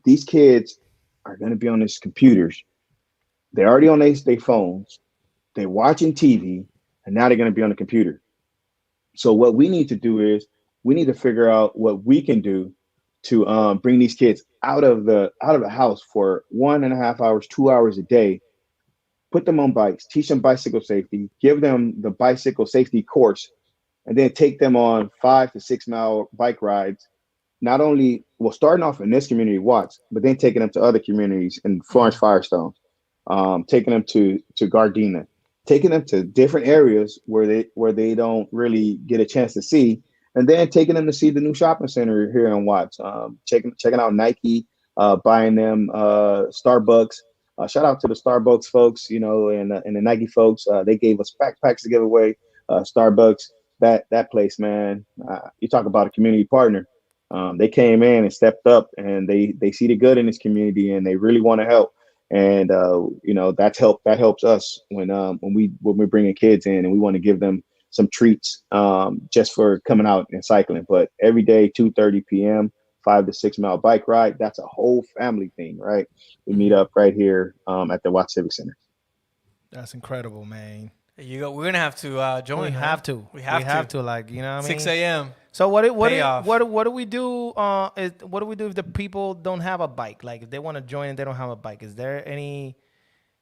these kids are going to be on these computers. They're already on their phones. They're watching TV, and now they're going to be on the computer. So what we need to do is we need to figure out what we can do to bring these kids out of the house for 1.5 hours, 2 hours a day, put them on bikes, teach them bicycle safety, give them the bicycle safety course, and then take them on 5 to 6 mile bike rides. Not only, starting off in this community, Watts, but then taking them to other communities in Florence Firestone, taking them to Gardena, taking them to different areas where they don't really get a chance to see, and then taking them to see the new shopping center here in Watts, checking out Nike, buying them Starbucks. Shout out to the Starbucks folks, and the Nike folks. They gave us backpacks to give away. Starbucks, that place, man. You talk about a community partner. They came in and stepped up, and they see the good in this community, and they really want to help. And that helps us when we're bringing kids in, and we want to give them some treats just for coming out and cycling. But every day, 2:30 p.m., 5 to 6 mile bike ride. That's a whole family thing, right? We meet up right here at the Watts Civic Center. That's incredible, man. We're gonna have to join. We have to. We have to. Like, you know what I mean? 6 a.m. So what do we do? What do we do if the people don't have a bike? Like, if they want to join and they don't have a bike, is there any?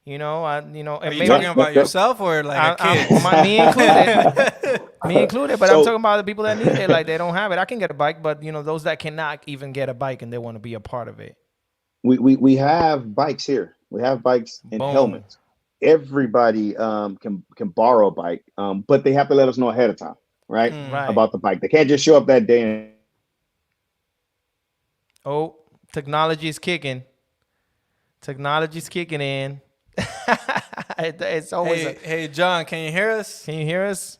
Are you talking about yourself or like a kid? Me included. Me included. But I'm talking about the people that need it. Like, they don't have it. I can get a bike, but those that cannot even get a bike and they want to be a part of it. We have bikes here. We have bikes and helmets. Everybody can borrow a bike, but they have to let us know ahead of time, right? About the bike. They can't just show up that day. Technology is kicking. Technology's kicking in. It's always. Hey, John, can you hear us? Can you hear us?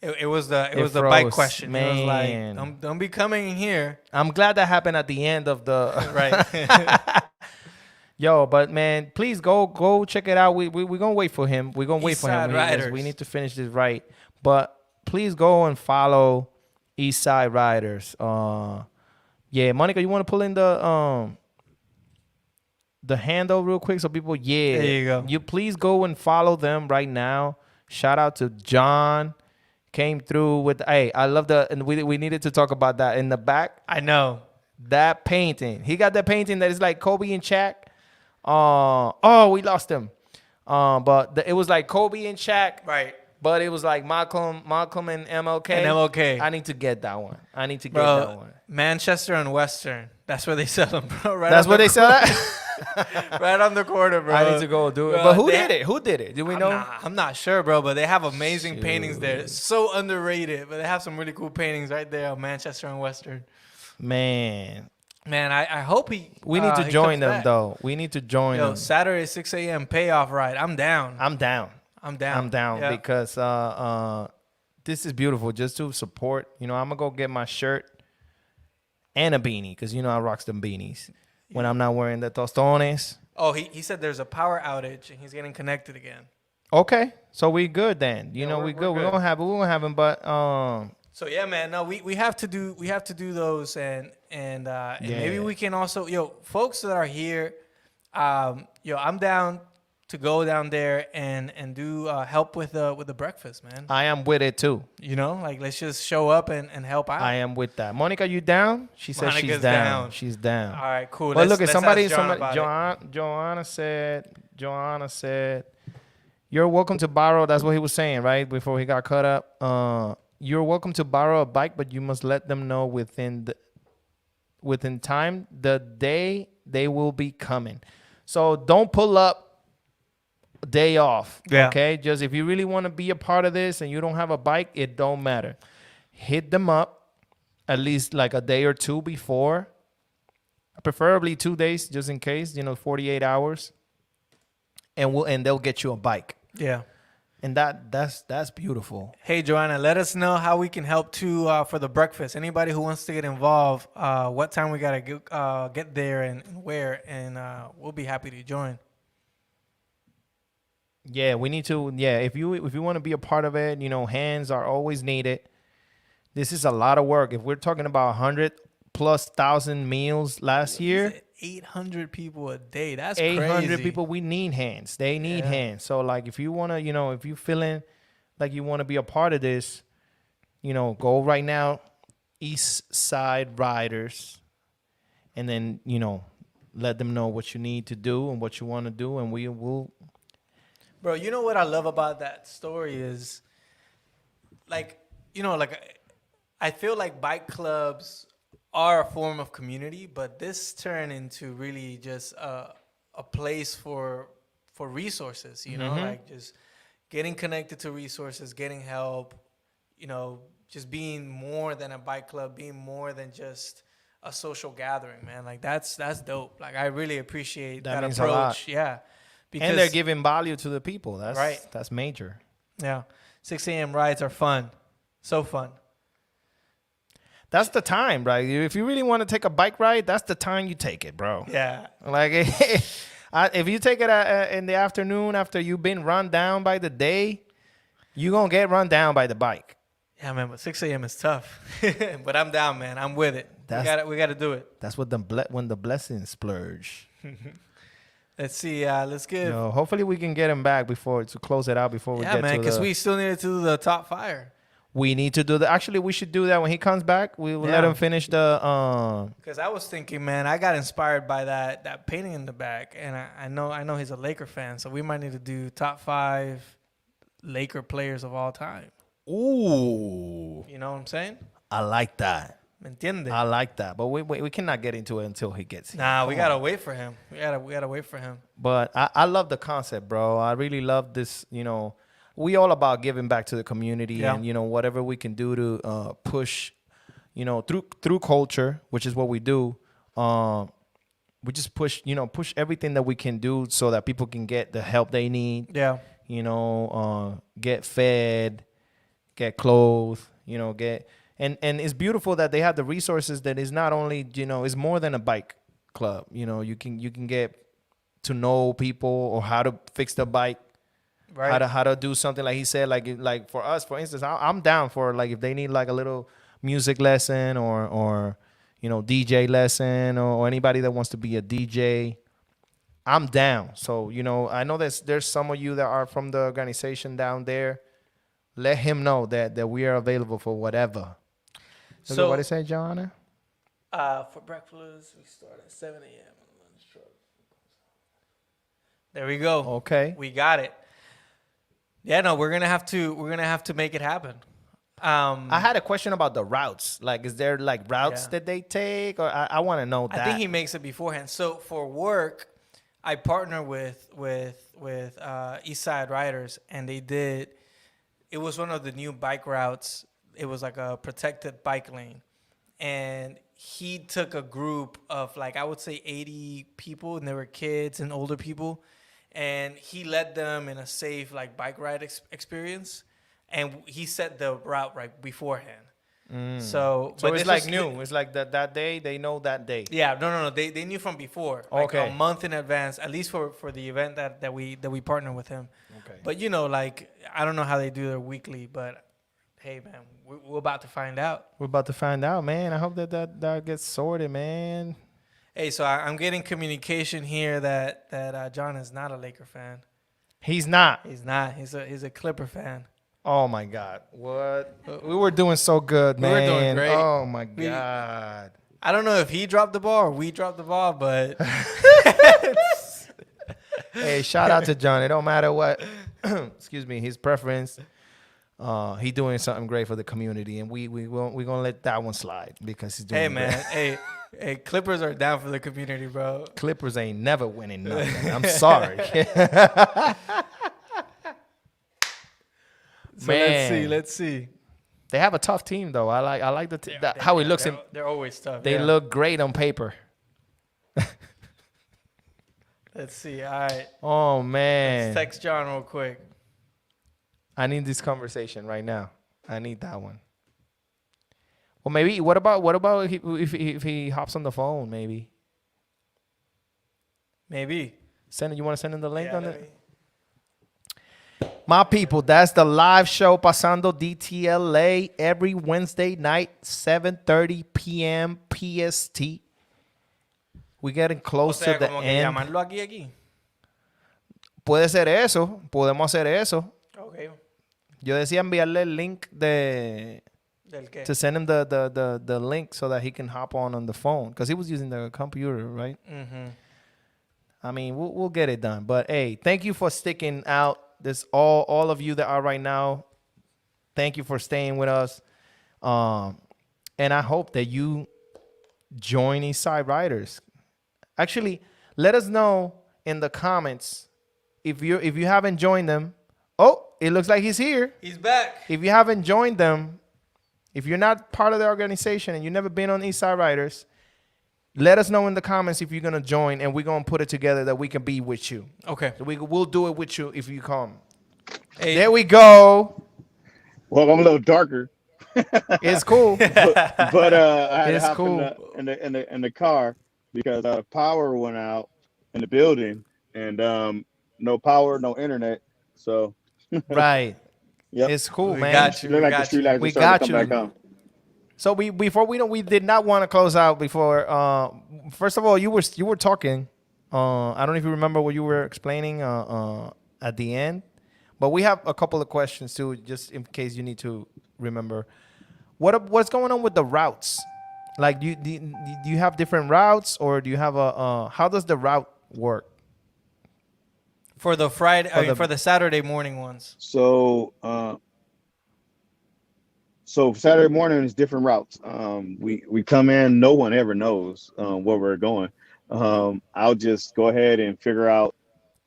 It was the bike question. Man. It was like, don't be coming in here. I'm glad that happened at the end of the right. Yo, but man, please go check it out. We're gonna wait for him. We're gonna wait for him. Eastside Riders. We need to finish this right. But please go and follow East Side Riders. Yeah, Monica, you want to pull in the handle real quick so people, yeah. There you go. You please go and follow them right now. Shout out to John. Came through with, hey, I love and we needed to talk about that in the back. I know. That painting. He got that painting that is like Kobe and Shaq. Oh, we lost him. But it was like Kobe and Shaq. Right. But it was like Malcolm and MLK. And MLK. I need to get that one. I need to get Bro, that one. Manchester and Western. That's where they sell them, bro. Right. That's where they sell that? Right on the corner, bro. I need to go do it. Bro, But who did it? Who did it? Do we know? I'm not sure, bro, but they have amazing paintings there. It's so underrated, but they have some really cool paintings right there on Manchester and Western. Man. I hope We need to he join comes them, back. though. We need to join them. Saturday, 6 a.m. payoff ride. I'm down. I'm down. Yeah. Because this is beautiful just to support. I'm going to go get my shirt and a beanie because, I rock them beanies when I'm not wearing the tostones. Oh, he said there's a power outage and he's getting connected again. Okay. So we good then. We we're good. We're good. going to have it. We're going to have him. But So yeah, man. No, we have to do those and maybe we can also folks that are here, I'm down to go down there and do help with the breakfast, man. I am with it too. Let's just show up and help out. I am with that. Monica, you down? She says she's Monica's down. down. She's down. All right, cool. Well, look, Let's somebody, ask John about it. Joanna said, you're welcome to borrow. That's what he was saying, right? Before he got cut up. You're welcome to borrow a bike, but you must let them know within time, the day they will be coming. So don't pull up day off. Yeah. Okay. Just if you really want to be a part of this and you don't have a bike, it don't matter. Hit them up at least like a day or two before, preferably 2 days, just in case, 48 hours, and they'll get you a bike. Yeah. And that's beautiful. Hey, Joanna, let us know how we can help too for the breakfast. Anybody who wants to get involved, what time we gotta get there and where, and we'll be happy to join. Yeah, we need to. Yeah, if you want to be a part of it, hands are always needed. This is a lot of work. If we're talking about 100,000+ meals last year, 800 people a day. That's 800 crazy. people. We need hands. They need hands. So like, if you wanna, if you feeling like you want to be a part of this, go right now, East Side Riders, and then let them know what you need to do and what you want to do, and we will. Bro, you know what I love about that story is, I feel like bike clubs are a form of community, but this turned into really just a place for resources, like just getting connected to resources, getting help, just being more than a bike club, being more than just a social gathering, man. Like that's dope. Like I really appreciate that means a approach. lot. Yeah. Because, And they're giving value to the people. That's right. That's major. Yeah. 6 a.m. rides are fun. So fun. That's the time, right? If you really want to take a bike ride, that's the time you take it, bro. Yeah. Like, if you take it in the afternoon after you've been run down by the day, you're going to get run down by the bike. Yeah, man, but 6 a.m. is tough. But I'm down, man. I'm with it. We got to do it. That's what when the blessings splurge. Let's see. Let's give. Hopefully we can get him back to close it out before we get to man, because we still needed to do the top fire. We need to do that. Actually, we should do that when he comes back. We will let him finish the. Because I was thinking, man, I got inspired by that painting in the back, and I know he's a Laker fan, so we might need to do top 5 Laker players of all time. Ooh, You know what I'm saying? I like that. ¿Me entiende? I like that, but we cannot get into it until he gets here. Nah, we Come gotta on. wait for him. We gotta wait for him. But I love the concept, bro. I really love this. We all about giving back to the community, and whatever we can do to push, through culture, which is what we do. We just push everything that we can do so that people can get the help they need. Yeah. Get fed, get clothed. And it's beautiful that they have the resources that is not only, it's more than a bike club. You can get to know people or how to fix the bike. Right. How to do something like he said, like for us, for instance, I'm down for like if they need like a little music lesson or DJ lesson or anybody that wants to be a DJ, I'm down. So I know there's some of you that are from the organization down there. Let him know that we are available for whatever. So what did it say, Joanna? For breakfast, we start at 7 a.m. There we go. Okay. We got it. Yeah, no, we're gonna have to make it happen. I had a question about the routes. Like, is there like routes that they take, or I want to know that. I think he makes it beforehand. So for work, I partner with East Side Riders, and they did. It was one of the new bike routes. It was like a protected bike lane, and he took a group of like I would say 80 people, and there were kids and older people. And he led them in a safe like bike ride experience, and he set the route right beforehand. So it's like new. It's like that day they know that day. Yeah, no. They knew from before, like a month in advance, at least for the event that we partner with him. Okay. But like I don't know how they do their weekly, but hey man, we're about to find out. We're about to find out, man. I hope that gets sorted, man. Hey, so I'm getting communication here that John is not a Laker fan. He's not. He's not. He's a Clipper fan. Oh my God! What? We were doing so good, man. We were doing great. Oh my God! I don't know if he dropped the ball or we dropped the ball, but hey, shout out to John. It don't matter what. Excuse me. His preference. He doing something great for the community, and we gonna let that one slide because he's doing. Hey great. man, hey, Clippers are down for the community, bro. Clippers ain't never winning nothing. I'm sorry. So Man. let's see. They have a tough team though. I like how it looks. They're always tough. They look great on paper. Let's see. All right. Oh man. Let's text John real quick. I need this conversation right now. I need that one. Well, maybe. What about if he hops on the phone? Maybe. Send it. You want to send him the link on it? My people, that's the live show Pasando DTLA every Wednesday night, 7:30 p.m. PST. We're getting close to the end. Llamarlo aquí. Puede ser eso. Podemos hacer eso. Okay. Yo decía enviarle el link to send him the link so that he can hop on the phone because he was using the computer, right? Mm-hmm. I mean, we'll get it done. But hey, thank you for sticking out. This all of you that are right now. Thank you for staying with us. And I hope that you join East Side Riders. Actually, let us know in the comments if you haven't joined them. Oh, it looks like he's here. He's back. If you haven't joined them, if you're not part of the organization and you've never been on East Side Riders, let us know in the comments if you're going to join, and we're going to put it together that we can be with you. Okay. So we'll do it with you if you come. Hey. There we go. Well, I'm a little darker. It's cool. but I had to It's hop cool. in the car because power went out in the building, and no power, no internet. So Right. Yep. It's cool, We man. got you. Look like the street lights are We starting got to come you. back on. So we did not want to close out before. First of all, you were talking. I don't know if you remember what you were explaining at the end, but we have a couple of questions too, just in case you need to remember. What's going on with the routes? Like, do you have different routes, or do you have how does the route work? For the for the Saturday morning ones. So Saturday morning is different routes. We come in, no one ever knows where we're going. I'll just go ahead and figure out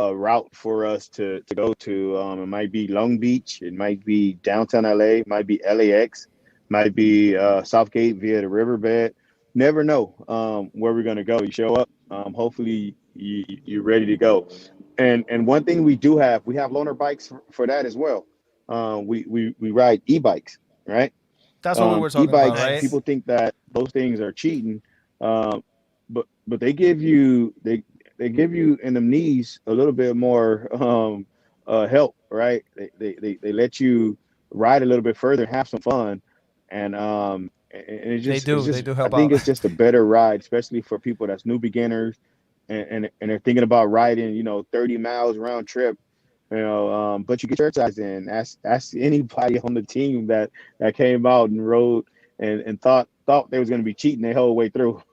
a route for us to go to. It might be Long Beach, it might be downtown LA, it might be LAX, might be Southgate via the riverbed. Never know where we're gonna go. You show up, hopefully you're ready to go. And one thing we have loaner bikes for that as well. We ride e-bikes, right? That's what we were talking about, right? People think that those things are cheating, but they give you they give you in the knees a little bit more help, right? They let you ride a little bit further and have some fun, and it's They just do I help think out. it's just a better ride, especially for people that's new beginners and they're thinking about riding 30 miles round trip. But you get your exercise in. Ask anybody on the team that came out and rode and thought they was going to be cheating the whole way through.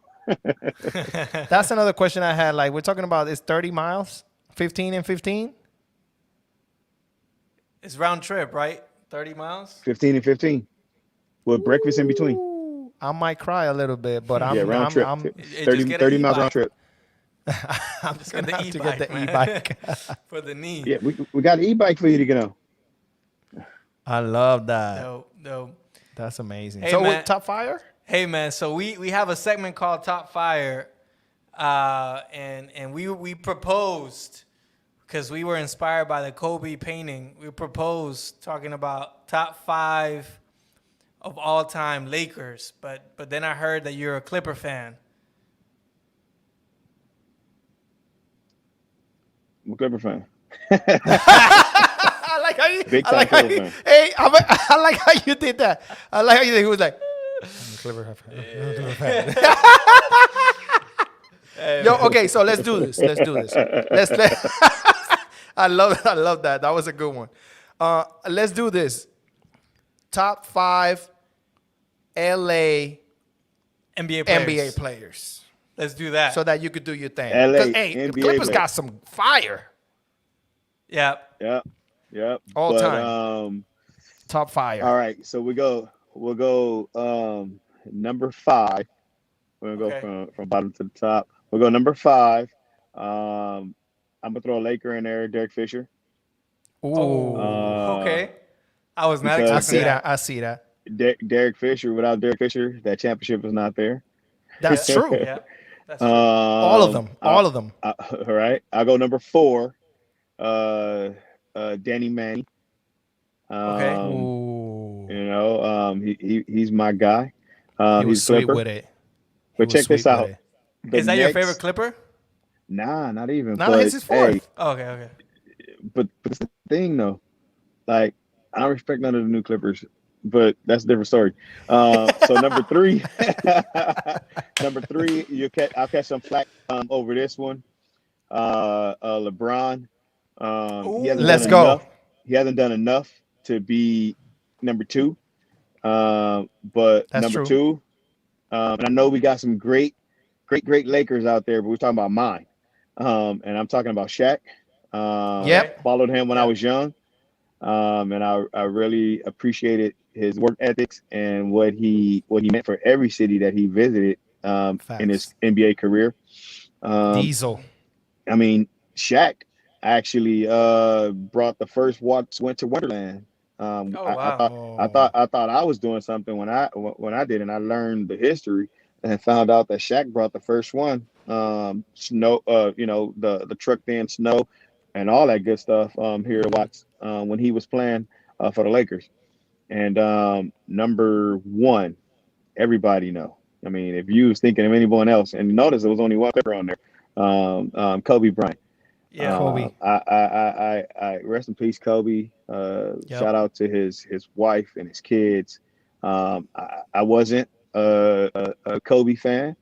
That's another question I had. Like, we're talking about is 30 miles, 15 and 15. It's round trip, right? 30 miles. 15 and 15 with breakfast in between. Ooh, I might cry a little bit, but Yeah, round trip. I'm 30 miles round trip. I'm Just gonna get the have to e-bike, get the man. e-bike. For the knee. Yeah, we got an e-bike for you to get on. I love that. No. That's amazing. Hey, So, man. with Top Fire? Hey man, so we have a segment called Top Fire, and we proposed because we were inspired by the Kobe painting. We proposed talking about top 5 of all time Lakers, but then I heard that you're a Clipper fan. I'm a Clipper fan. I like how you. Big I time like how Clipper you. fan. Hey, I like how you did that. I like how you did. He was like, I'm a Clipper fan. Yo, okay, so let's do this. Let's do this. I love that. That was a good one. Let's do this. Top 5 LA NBA players. NBA players, Let's do that. so that you could do your thing. LA 'Cause, hey, the NBA Clippers players. got some fire. yeah. Yep. All But, time. Top fire. All right, so we'll go number 5. We're gonna Okay. go from bottom to the top. We'll go number 5. I'm gonna throw a Laker in there, Derek Fisher. Ooh, Okay. I was not because- I expecting see that. that. I see that. Derek Fisher. Without Derek Fisher, that championship is not there. That's true. Yeah. That's true. All of them. All of them. All right, I'll go number 4. Danny Manning. Okay. Ooh. He's my guy. He was He's a sweet Clipper. with it. But check this out. The Is that your Knicks- favorite Clipper? Nah, not even. No, but, his is 4th. hey, Okay. but it's the thing though. Like, I don't respect none of the new Clippers, but that's a different story. So number 3, I'll catch some flack over this one. LeBron. He hasn't Let's done go. enough. He hasn't done enough to be number 2. But That's number true. 2, and I know we got some great Lakers out there, but we're talking about mine. And I'm talking about Shaq. Yep. Followed him when I was young. And I really appreciated his work ethics and what he meant for every city that he visited in his NBA career. Diesel. I mean, Shaq actually brought the first Winter Wonderland. Wow. I thought I was doing something when I did, and I learned the history and found out that Shaq brought the first one. Snow, the truck then snow and all that good stuff here to watch when he was playing for the Lakers. And number 1, everybody know. I mean, if you was thinking of anyone else, and notice there was only one Clipper on there, Kobe Bryant. Yeah. Kobe. I rest in peace, Kobe. Shout out to his wife and his kids. I wasn't a Kobe fan,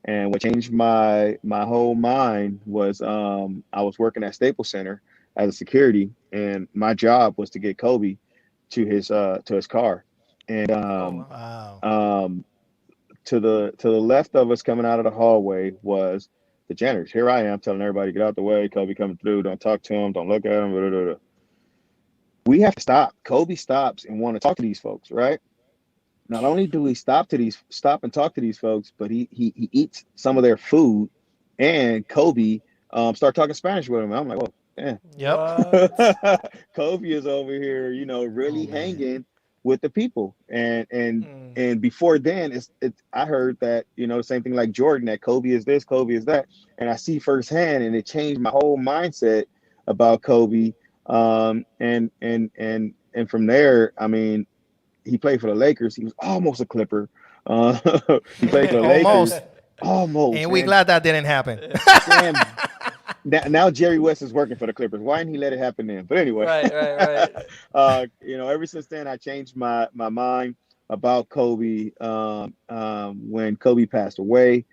and what changed my whole mind was I was working at Staples Center as a security, and my job was to get Kobe to his car. And Wow. to the left of us coming out of the hallway was the janitors. Here I am telling everybody, get out the way. Kobe coming through. Don't talk to him. Don't look at him. Blah, blah, blah. We have to stop. Kobe stops and want to talk to these folks, right? Not only do we stop and talk to these folks, but he eats some of their food, and Kobe start talking Spanish with him. I'm like, oh, man. Yep. Kobe is over here, really hanging with the people. And before then, it's I heard that, the same thing like Jordan, that Kobe is this, Kobe is that. And I see firsthand, and it changed my whole mindset about Kobe. And from there, I mean, he played for the Lakers. He was almost a Clipper. He played for the Lakers. Almost. And we man. glad that didn't happen. Damn, now Jerry West is working for the Clippers. Why didn't he let it happen then? But anyway, Right. ever since then, I changed my mind about Kobe. When Kobe passed away,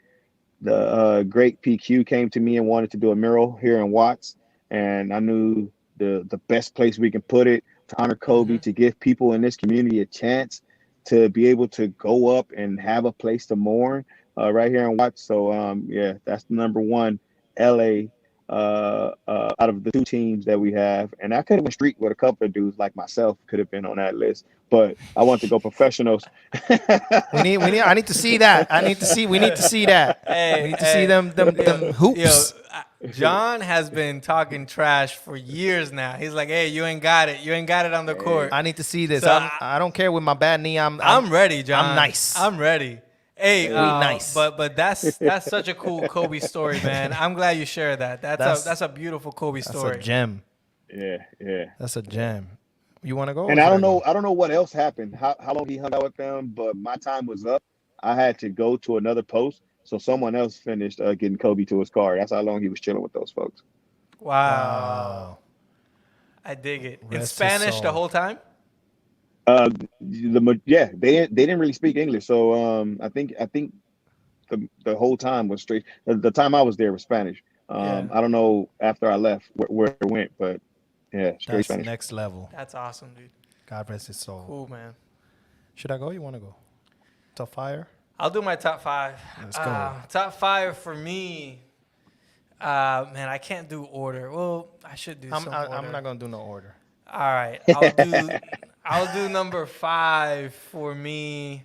the great PQ came to me and wanted to do a mural here in Watts, and I knew the best place we can put it to honor Kobe, to give people in this community a chance to be able to go up and have a place to mourn right here in Watts. So that's the number one LA out of the two teams that we have. And I could have went street with a couple of dudes like myself could have been on that list, but I want to go professionals. I need to see that. We need to see that. Hey, we need to see them hoops. John has been talking trash for years now. He's like, hey, you ain't got it. You ain't got it on the court. I need to see this. So I don't care with my bad knee. I'm ready, John. I'm nice. I'm ready. Hey, nice. But that's such a cool Kobe story, man. I'm glad you shared that. That's a beautiful Kobe story. That's a gem. Yeah. That's a gem. You want to go? And I don't know what else happened. How long he hung out with them, but my time was up. I had to go to another post, so someone else finished getting Kobe to his car. That's how long he was chilling with those folks. Wow. I dig it. In Spanish the whole time? They didn't really speak English, so I think the whole time was straight. The time I was there was Spanish. I don't know after I left where it went, but yeah, straight That's Spanish. next level. That's awesome, dude. God rest his soul. Cool, man. Should I go? You want to go? Top fire? I'll do my top 5. Let's go. Top 5 for me. Man, I can't do order. Well, I should do some order. I'm not gonna do no order. All right, I'll do number 5 for me.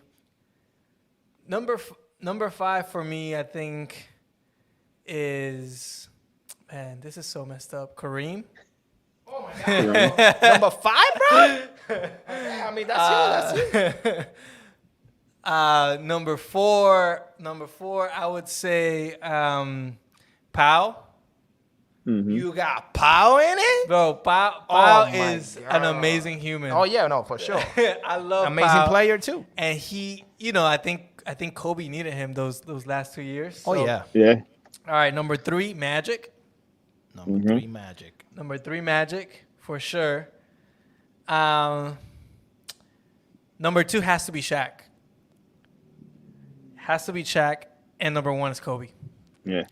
Number 5 for me, I think, is, man, this is so messed up. Kareem. Oh my God. Number 5, bro. I mean, that's you. Number four, I would say Pau. Mm-hmm. You got Pau in it, Bro, Pau my is God. an amazing human. Oh yeah, no, for sure. I love Amazing Pau. player too. And he, I think Kobe needed him those last 2 years. Oh So- yeah. Yeah. All right, number 3, Magic. Number 3, Magic. Number 3, Magic, for sure. Number 2 has to be Shaq. And number 1 is Kobe. Yeah.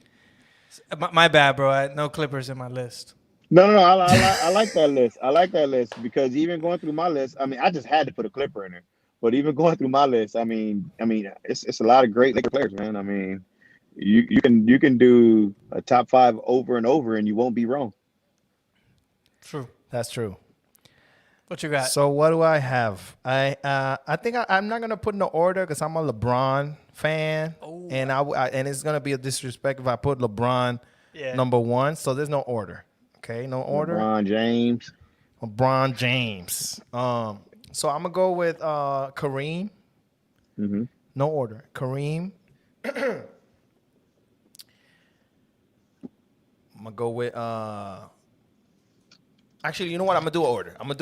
My bad, bro. No Clippers in my list. No. I like that list. I like that list because even going through my list, I mean, I just had to put a Clipper in there. But even going through my list, I mean, it's a lot of great Laker players, man. I mean, you can do a top 5 over and over, and you won't be wrong. True. That's true. What you got? So what do I have? I think I'm not gonna put no order because I'm a LeBron fan, and and it's gonna be a disrespect if I put LeBron number 1. So there's no order. Okay, no order. LeBron James. So I'm gonna go with Kareem. Mm-hmm. No order. Kareem. I'm gonna go with actually, you know what? I'm gonna do order. Gonna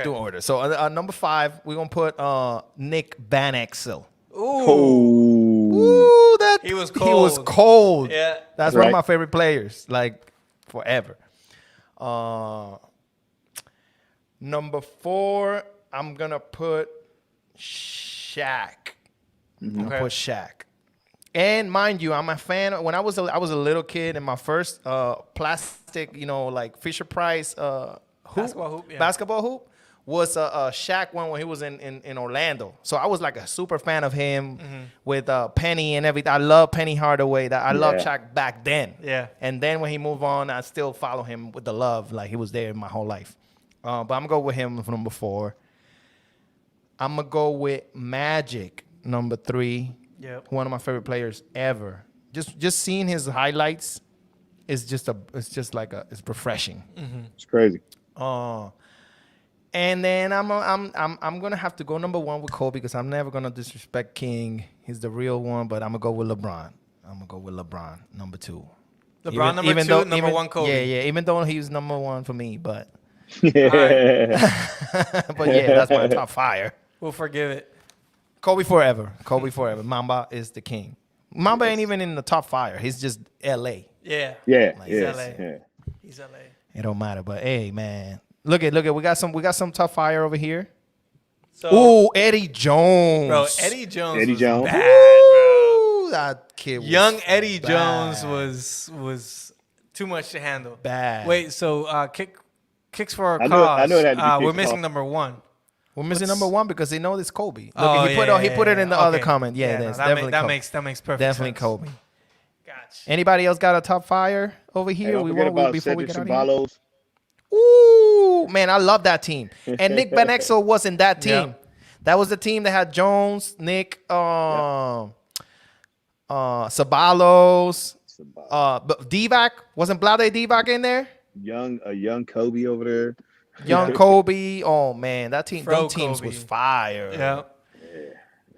do order. So number 5, we're gonna put Nick Van Exel. Ooh, that He was He was cold. Yeah. That's one of my favorite players, like forever. Number 4, I'm gonna put Shaq. I'm gonna put Shaq. And mind you, I'm a fan. When I was a little kid, and my first plastic, like Fisher Price basketball hoop was a Shaq one when he was in Orlando. So I was like a super fan of him with Penny and everything. I love Penny Hardaway. I loved Shaq back then. Yeah. And then when he moved on, I still follow him with the love. Like he was there my whole life. But I'm going to go with him for number 4. I'm going to go with Magic, number 3. Yep. One of my favorite players ever. Just seeing his highlights is it's refreshing. Mm-hmm. It's crazy. And then I'm gonna have to go number 1 with Kobe because I'm never gonna disrespect King. He's the real one, but I'm gonna go with LeBron. Number 2. LeBron number 2, number 1 Kobe. Yeah. Even though he's number 1 for me, but Yeah. but yeah, that's my top fire. We'll forgive it. Kobe forever. Mamba is the king. Mamba ain't even in the top 5. He's just LA. Yeah. Yeah, Like, He's yeah, LA. yeah. He's LA. It don't matter. But hey, man, look at we got some tough fire over here. So, Ooh, Eddie Jones. bro, Eddie Jones Eddie was Jones. bad, bro. Ooh, that kid was Young Eddie bad. Jones was too much to handle. Bad. Wait, so kicks for our I cause. know it had to be We're kicks missing off. number 1. We're missing number 1 because they know this Kobe. Look, Oh, he put it in the other Okay. comment. Yeah, no, that's that definitely that Kobe. makes perfect Definitely sense. Kobe. Gotcha. Anybody else got a top fire over Hey, here? don't forget about Before we Cedric get out of here. Ceballos. Ooh, man, I love that team. And Nick Van Exel was in that team. Yep. That was the team that had Jones, Nick, Ceballos, but Divac, wasn't Blade Divac in there? A young Kobe over there. Young Kobe. Oh man, that team, Fro them teams Kobe. was fire. Yeah.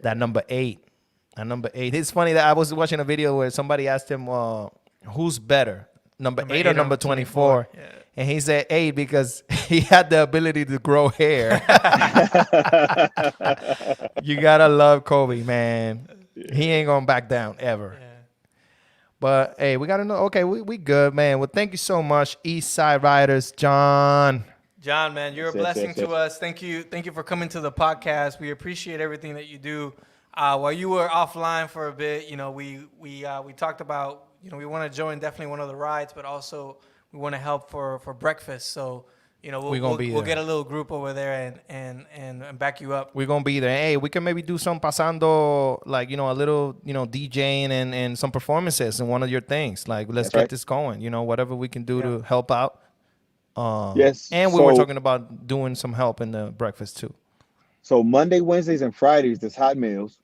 That number 8. It's funny that I was watching a video where somebody asked him, who's better, number 8 or number 24? Yeah. And he said 8 because he had the ability to grow hair. You gotta love Kobe, man. He ain't gonna back down ever. Yeah. But hey, we gotta know. Okay, we good, man. Well, thank you so much, East Side Riders, John. John, man, you're a Yes, blessing yes, to yes. us. Thank you for coming to the podcast. We appreciate everything that you do. While you were offline for a bit, you know, we talked about, you know, we want to join definitely one of the rides, but also we want to help for breakfast. So, you know, we'll get a little group over there and back you up. We're gonna be there. Hey, we can maybe do some pasando, like, you know, a little, you know, DJing and some performances in one of your things. Like, let's That's get right. this going. You know, whatever we can do to help out. Yes. And we were so- talking about doing some help in the breakfast too. So Monday, Wednesdays, and Fridays, there's hot meals.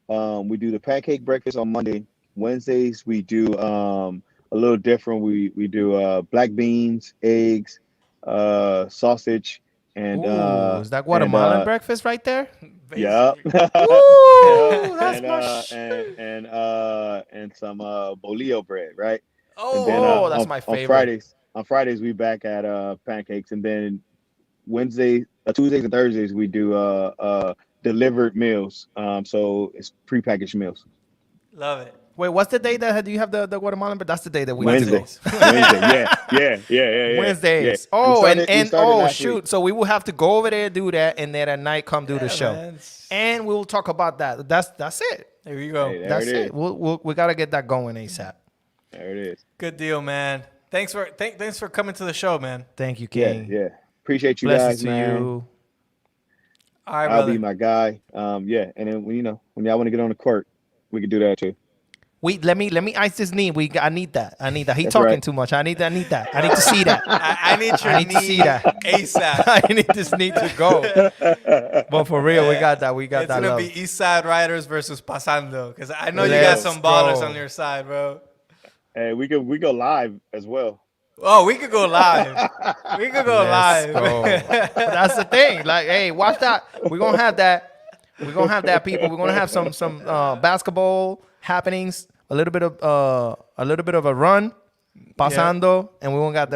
We do the pancake breakfast on Monday. Wednesdays, we do a little different. We do black beans, eggs, sausage, and Ooh, is that Guatemalan and, breakfast right there? Yeah. Ooh, that's and some bolillo bread, right? Oh, And then, that's on, my favorite. On Fridays, we back at pancakes, and then Tuesdays and Thursdays we do delivered meals. So it's prepackaged meals. love it. Wait, what's the day that you have the Guatemalan? But that's the day that we Wednesday. have to go. Yeah. Wednesdays. Yeah. Oh, We started last shoot. week. So we will have to go over there, do that, and then at night come do the show. Man. And we will talk about that. That's it. There you go. Hey, there That's it it. is. We gotta get that going ASAP. There it is. Good deal, man. Thanks for coming to the show, man. Thank you, Yeah, King. yeah. Appreciate you Blessings guys, to man. you. All right, I'll brother. be my guy. Yeah, and then when y'all want to get on the court, we can do that too. Let me ice this knee. I need that. He That's talking right. too much. I need that. I need to see that. I need your I need to see that. ASAP. I need this knee to go. But for real, we got that. We got It's that gonna love. be East Side Riders versus Pasando, because I know you Let's got some ballers go. on your side, bro. Hey, we go live as well. Oh, we could go live. We could go Let's live. go. But that's the thing. Like, hey, watch that. We're gonna have that. We're gonna have that, people. We're gonna have some basketball happenings. A little bit of a run, pasando, and we're gonna have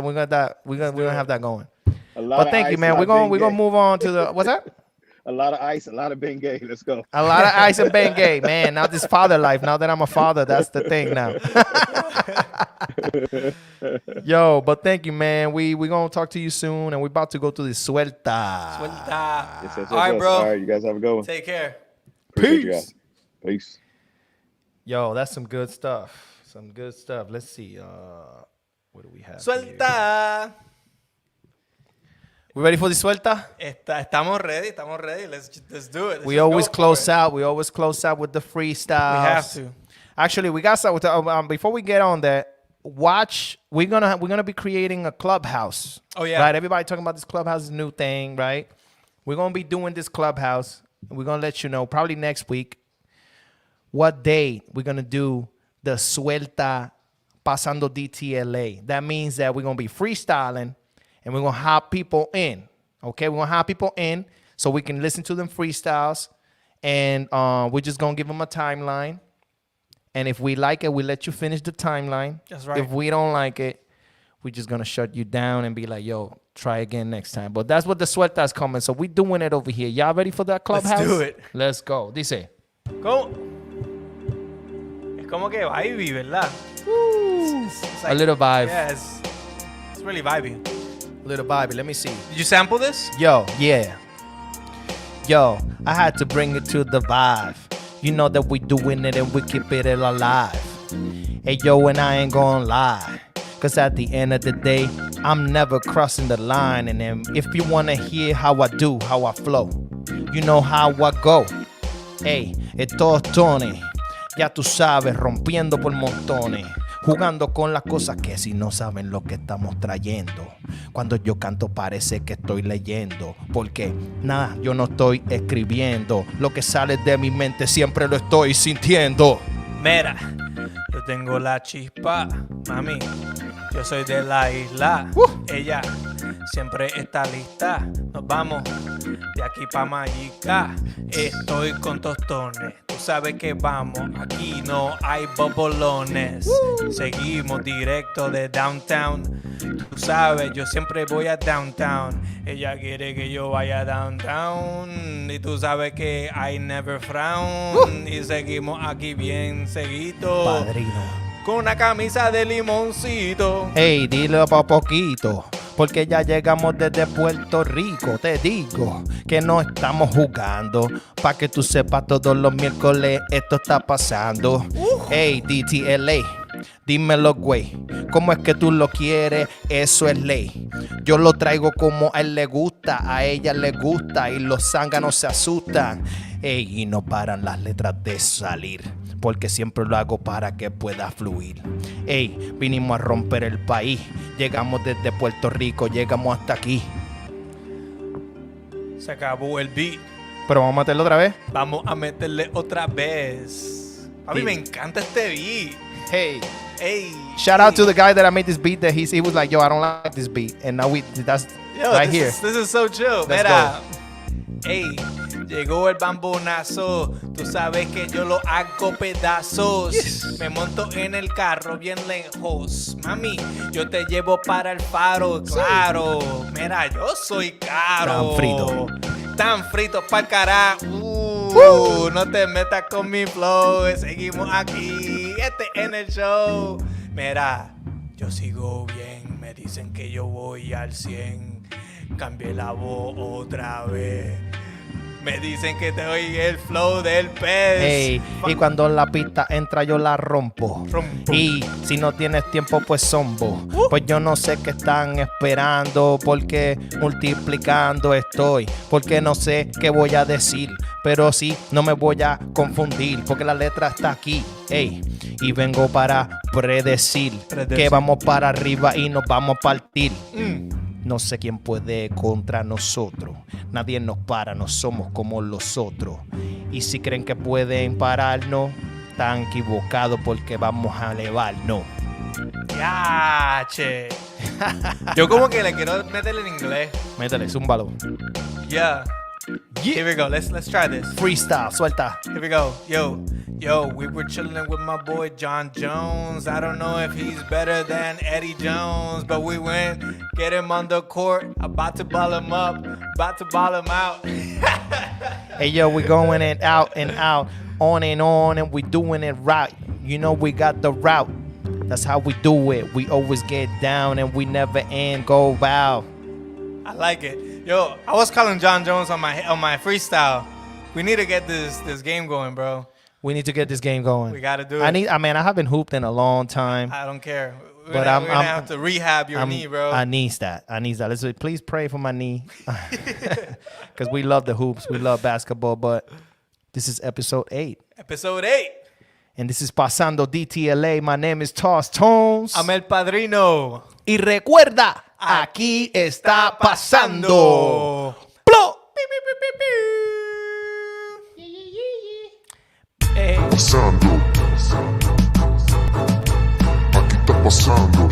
that going. But thank you, man. We're gonna move on to the what's that? A lot of ice, a lot of Bengay. Let's go. A lot of ice and Bengay, man. Now this father life. Now that I'm a father, that's the thing now. Yo, but thank you, man. We gonna talk to you soon, and we're about to go to the suelta. All right, bro. All right, you guys have a good one. Take care. Appreciate you guys. Peace. Yo, that's some good stuff. Let's see. What do we have? here? Suelta. We ready for the suelta? Estamos ready. Let's do it. We always close out. We always close out with the freestyles. We have to. Actually, we got some. Before we get on that, watch. We're gonna be creating a clubhouse. Oh, yeah. Right. Everybody talking about this clubhouse is a new thing, right? We're gonna be doing this clubhouse. We're gonna let you know probably next week what day we're gonna do the suelta pasando DTLA. That means that we're gonna be freestyling and we're gonna have people in. Okay, we're gonna have people in so we can listen to them freestyles, and we're just gonna give them a timeline. And if we like it, we let you finish the timeline. That's right. If we don't like it, we're just gonna shut you down and be like, "Yo, try again next time." But that's what the suelta's coming. So we're doing it over here. Y'all ready for that clubhouse? Let's do it. Let's go. Dice. Go. como que vibey, ¿verdad? It's A little vibe. Yeah, it's really vibey. Little Bobby, let me see. Did you sample this? Yo, yeah. Yo, I had to bring it to the vibe. You know that we doing it and we keep it alive. Hey, yo, and I ain't gonna lie. Cause at the end of the day, I'm never crossing the line. And then if you wanna hear how I do, how I flow, you know how I go. Hey, estos tones, ya tú sabes, rompiendo por montones. Jugando con las cosas que si no saben lo que estamos trayendo. Cuando yo canto parece que estoy leyendo. Porque nada, yo no estoy escribiendo. Lo que sale de mi mente siempre lo estoy sintiendo. Mira, yo tengo la chispa, mami. Yo soy de la isla. Ella siempre está lista. Nos vamos de aquí pa' Magica. Estoy con tostones. Tú sabes que vamos. Aquí no hay bobolones. Seguimos directo de downtown. Tú sabes, yo siempre voy a downtown. Ella quiere que yo vaya downtown. Y tú sabes que I never frown. Y seguimos aquí bien seguido. Padrino. Con una camisa de limoncito. Hey, dile pa' poquito. Porque ya llegamos desde Puerto Rico. Te digo que no estamos jugando. Pa' que tú sepas, todos los miércoles esto está pasando. Hey, DTLA, dímelo, güey. ¿Cómo es que tú lo quieres? Eso es ley. Yo lo traigo como a él le gusta, a ella le gusta. Y los zánganos se asustan. Ey, y no paran las letras de salir. Porque siempre lo hago para que pueda fluir. Ey, vinimos a romper el país. Llegamos desde Puerto Rico, llegamos hasta aquí. Se acabó el beat. Pero vamos a meterlo otra vez. Vamos a meterle otra vez. A mí Sí. me encanta este beat. Hey, Ey. shout out to the guy that I made this beat. That he was like, yo, I don't like this beat. And now that's Yo, right this here. This is so chill. Let's Mira. Ey, llegó el bambonazo. Tú sabes que yo lo hago pedazos. Me monto en el carro bien lejos. Mami, yo te llevo para el faro, claro. Mira, yo soy caro. Tan frito. Tan frito pa'l carajo. No te metas con mi flow. Seguimos aquí. En el show. Mira, yo sigo bien. Me dicen que yo voy al 100. Cambié la voz otra vez. Me dicen que te oí el flow del pez. Hey, y cuando la pista entra yo la rompo. Y si no tienes tiempo pues zombo. Pues yo no sé qué están esperando. Porque multiplicando estoy. Porque no sé qué voy a decir. Pero sí, no me voy a confundir. Porque la letra está aquí. Hey, y vengo para predecir que vamos para arriba y nos vamos a partir. No sé quién puede contra nosotros. Nadie nos para, no somos como los otros. Y si creen que pueden pararnos, están equivocados porque vamos a elevarnos. Ya, che. Yo como que le quiero meterle en inglés. Métele, zúmbalo. Yeah. Here we go. Let's try this. Freestyle, suelta. Here we go. Yo, we were chilling with my boy John Jones. I don't know if he's better than Eddie Jones, but we went, get him on the court, about to ball him up, about to ball him out. Hey, yo, we going and out, on, and we doing it right. You know we got the route. That's how we do it. We always get down and we never end. Go wow. I like it. Yo, I was calling John Jones on my freestyle. We need to get this game going, bro. We need to get this game going. We gotta do it. I haven't hooped in a long time. I don't care. We're But gonna have to rehab your knee, bro. I need that. Let's please pray for my knee. Because we love the hoops. We love basketball. But this is episode 8. Episode 8. And this is Pasando DTLA. My name is TossTones. I'm El Padrino. Y recuerda, aquí está pasando. ¡Plo! Pasando. Aquí está pasando.